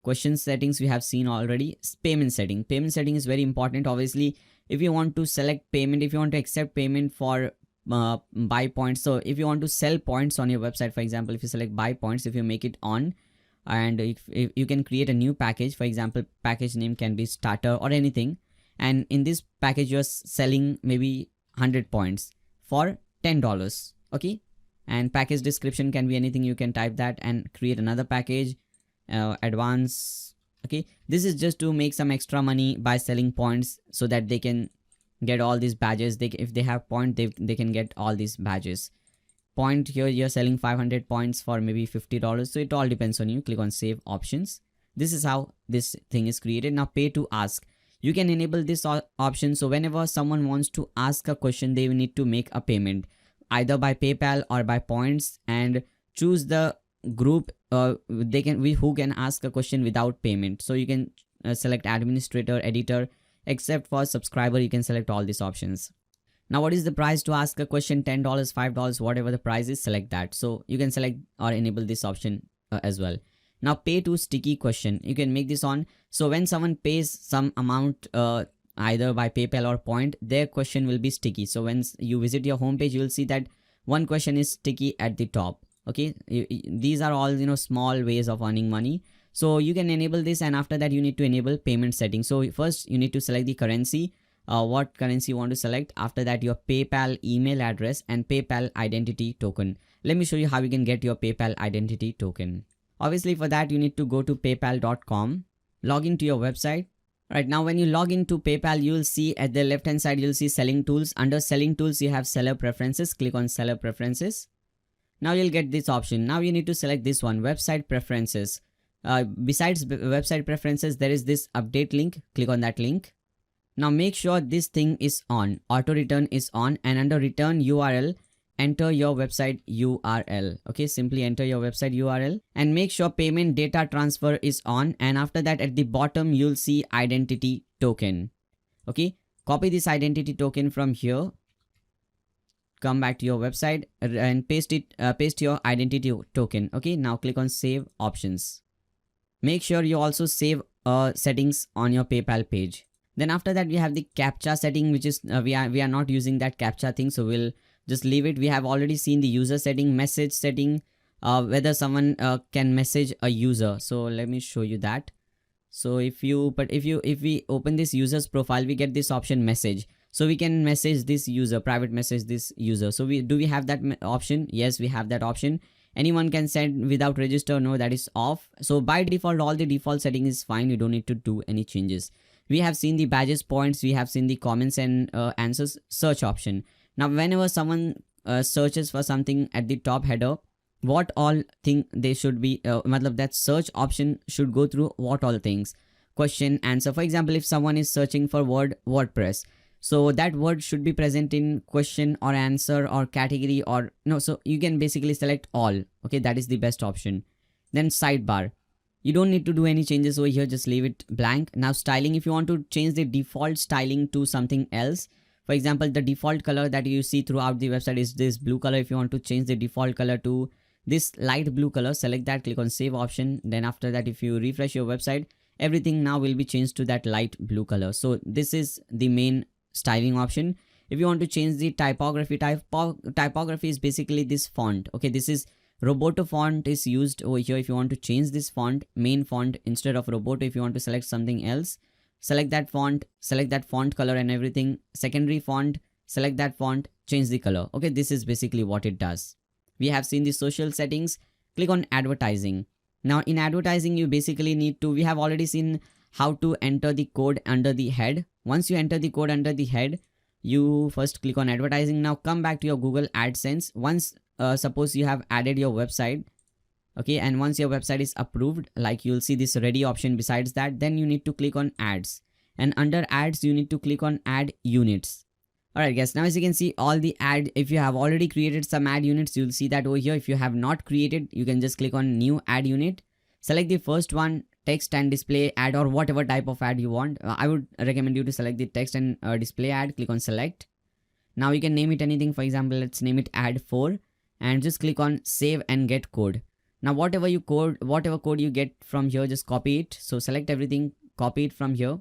Question settings we have seen already. Payment setting. Payment setting is very important. Obviously, if you want to select payment, if you want to accept payment for buy points, so if you want to sell points on your website, for example, if you select buy points, if you make it on, and if you can create a new package, for example, package name can be starter or anything, and in this package you're selling maybe 100 points for $10. Okay, and package description can be anything. You can type that and create another package. Advance. Okay, this is just to make some extra money by selling points, so that they can get all these badges. If they have point, they can get all these badges. Point here, you're selling 500 points for maybe $50, so it all depends on you. Click on save options. This is how this thing is created. Now pay to ask. You can enable this option, so whenever someone wants to ask a question, they will need to make a payment either by PayPal or by points, and choose the group who can ask a question without payment. So you can select administrator, editor. Except for subscriber, you can select all these options. Now what is the price to ask a question? $10, $5, whatever the price is, select that. So you can select or enable this option as well. Now pay to sticky question, you can make this on. So when someone pays some amount either by PayPal or point, their question will be sticky. So when you visit your homepage, you will see that one question is sticky at the top. Okay, these are all small ways of earning money. So you can enable this, and after that you need to enable payment settings. So first you need to select the currency, what currency you want to select. After that, your PayPal email address and PayPal identity token. Let me show you how you can get your PayPal identity token. Obviously for that you need to go to paypal.com, log into your website. Right now when you log into PayPal, you will see at the left hand side you'll see selling tools. Under selling tools you have seller preferences. Click on seller preferences. Now you'll get this option. Now you need to select this one, website preferences. Besides website preferences, there is this update link. Click on that link. Now make sure this thing is on, auto return is on, and under return URL, enter your website URL. Okay, simply enter your website URL and make sure payment data transfer is on, and after that at the bottom you'll see identity token. Okay, copy this identity token from here, come back to your website and paste your identity token. Okay, now click on save options. Make sure you also save settings on your PayPal page. Then after that we have the CAPTCHA setting, which is we are not using that CAPTCHA thing, so we'll just leave it. We have already seen the user setting, message setting, whether someone can message a user. So let me show you that. So if we open this user's profile, we get this option message. So we can message this user, private message this user. So do we have that option? Yes, we have that option. Anyone can send without register? No, that is off. So by default, all the default setting is fine. You don't need to do any changes. We have seen the badges, points. We have seen the comments and answers, search option. Now, whenever someone searches for something at the top header, what all thing they should be, that search option should go through what all things, question, answer. For example, if someone is searching for WordPress, so that word should be present in question or answer or category or no. So you can basically select all. Okay, that is the best option. Then sidebar. You don't need to do any changes over here. Just leave it blank. Now styling. If you want to change the default styling to something else, for example, the default color that you see throughout the website is this blue color. If you want to change the default color to this light blue color, select that, click on save option. Then after that, if you refresh your website, everything now will be changed to that light blue color. So this is the main styling option. If you want to change the typography, typography is basically this font. Okay, this is Roboto font is used over here. If you want to change this font, main font instead of Roboto, if you want to select something else, select that font color and everything. Secondary font, select that font, change the color. Okay, this is basically what it does. We have seen the social settings. Click on advertising. Now in advertising, you basically need to, we have already seen how to enter the code under the head. Once you enter the code under the head, you first click on advertising. Now come back to your Google AdSense. Once suppose you have added your website, Okay, and once your website is approved, like you'll see this ready option besides that, then you need to click on ads, and under ads you need to click on add units. Alright guys, now as you can see all the ad, if you have already created some ad units, you'll see that over here. If you have not created, you can just click on new ad unit, select the first one, text and display ad, or whatever type of ad you want. I would recommend you to select the text and display ad. Click on select. Now you can name it anything. For example, let's name it ad 4 and just click on save and get code. Now whatever code you get from here, just copy it. So select everything, copy it from here.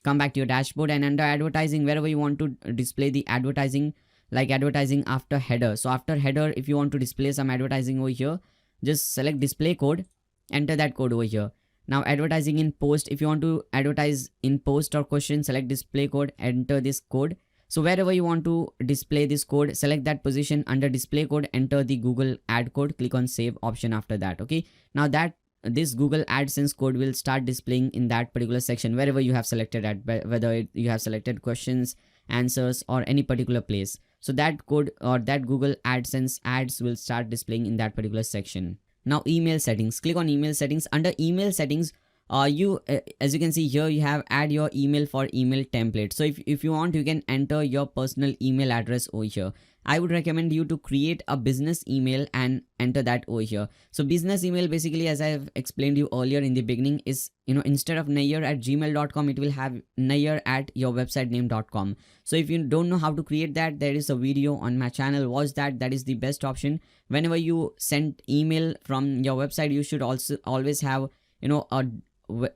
Come back to your dashboard, and under advertising, wherever you want to display the advertising, like advertising after header. So after header, if you want to display some advertising over here, just select display code, enter that code over here. Now advertising in post, if you want to advertise in post or question, select display code, enter this code. So wherever you want to display this code, select that position, under display code, enter the Google ad code, click on save option after that. Okay, now that this Google AdSense code will start displaying in that particular section wherever you have selected at, whether you have selected questions, answers, or any particular place. So that code or that Google AdSense ads will start displaying in that particular section. Now email settings, click on email settings. Under email settings, as you can see here, you have add your email for email template. So if you want, you can enter your personal email address over here. I would recommend you to create a business email and enter that over here. So business email, basically, as I have explained you earlier in the beginning, is, instead of nayyar@gmail.com, it will have nayyar@yourwebsitename.com. So if you don't know how to create that, there is a video on my channel. Watch that. That is the best option. Whenever you send email from your website, you should also always have,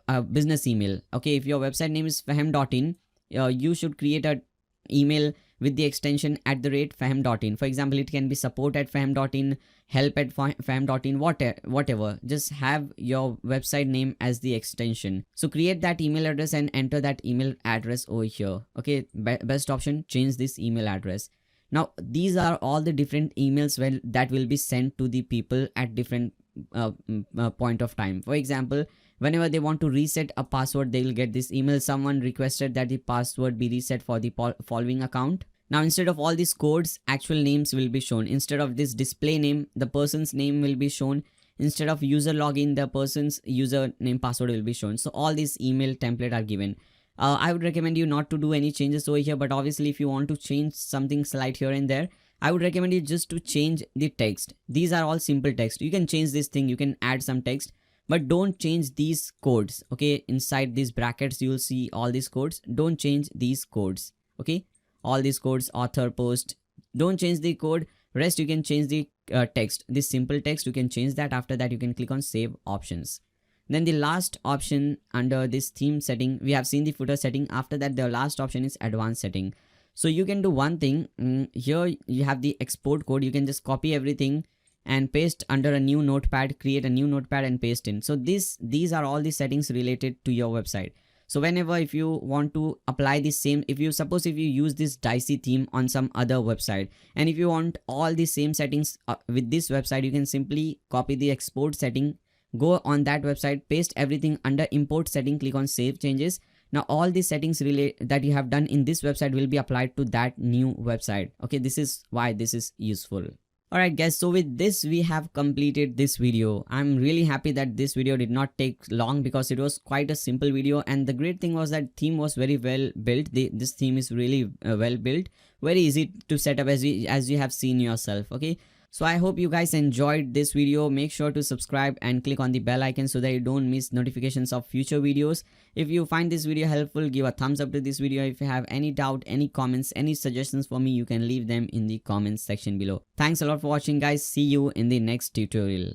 a business email. Okay, if your website name is fahem.in, you should create a email with the extension @fahem.in. For example, it can be support@fahem.in, help@fahem.in, whatever. Just have your website name as the extension. So create that email address and enter that email address over here. Okay, best option, change this email address. Now these are all the different emails that will be sent to the people at different point of time. For example, whenever they want to reset a password, they will get this email. Someone requested that the password be reset for the following account. Now instead of all these codes, actual names will be shown. Instead of this display name, the person's name will be shown. Instead of user login, the person's username password will be shown. So all these email template are given. I would recommend you not to do any changes over here, but obviously if you want to change something slight here and there, I would recommend you just to change the text. These are all simple text. You can change this thing, you can add some text, but don't change these codes. Okay, inside these brackets you will see all these codes. Don't change these codes. Okay, all these codes, author, post, don't change the code. Rest you can change the text, this simple text you can change that. After that you can click on save options. Then the last option under this theme setting, we have seen the footer setting. After that, the last option is advanced setting. So you can do one thing. Here you have the export code. You can just copy everything and paste under a new notepad, create a new notepad and paste in. So these are all the settings related to your website. So whenever, if you want to apply the same, if you use this Dicey theme on some other website, and if you want all the same settings with this website, you can simply copy the export setting, go on that website, paste everything under import setting, click on save changes. Now all the settings that you have done in this website will be applied to that new website. Okay, this is why this is useful. Alright guys, so with this we have completed this video. I'm really happy that this video did not take long because it was quite a simple video, and the great thing was that theme was very well built. This theme is really well built, very easy to set up as you have seen yourself. Okay, so I hope you guys enjoyed this video. Make sure to subscribe and click on the bell icon so that you don't miss notifications of future videos. If you find this video helpful, give a thumbs up to this video. If you have any doubt, any comments, any suggestions for me, you can leave them in the comments section below. Thanks a lot for watching guys. See you in the next tutorial.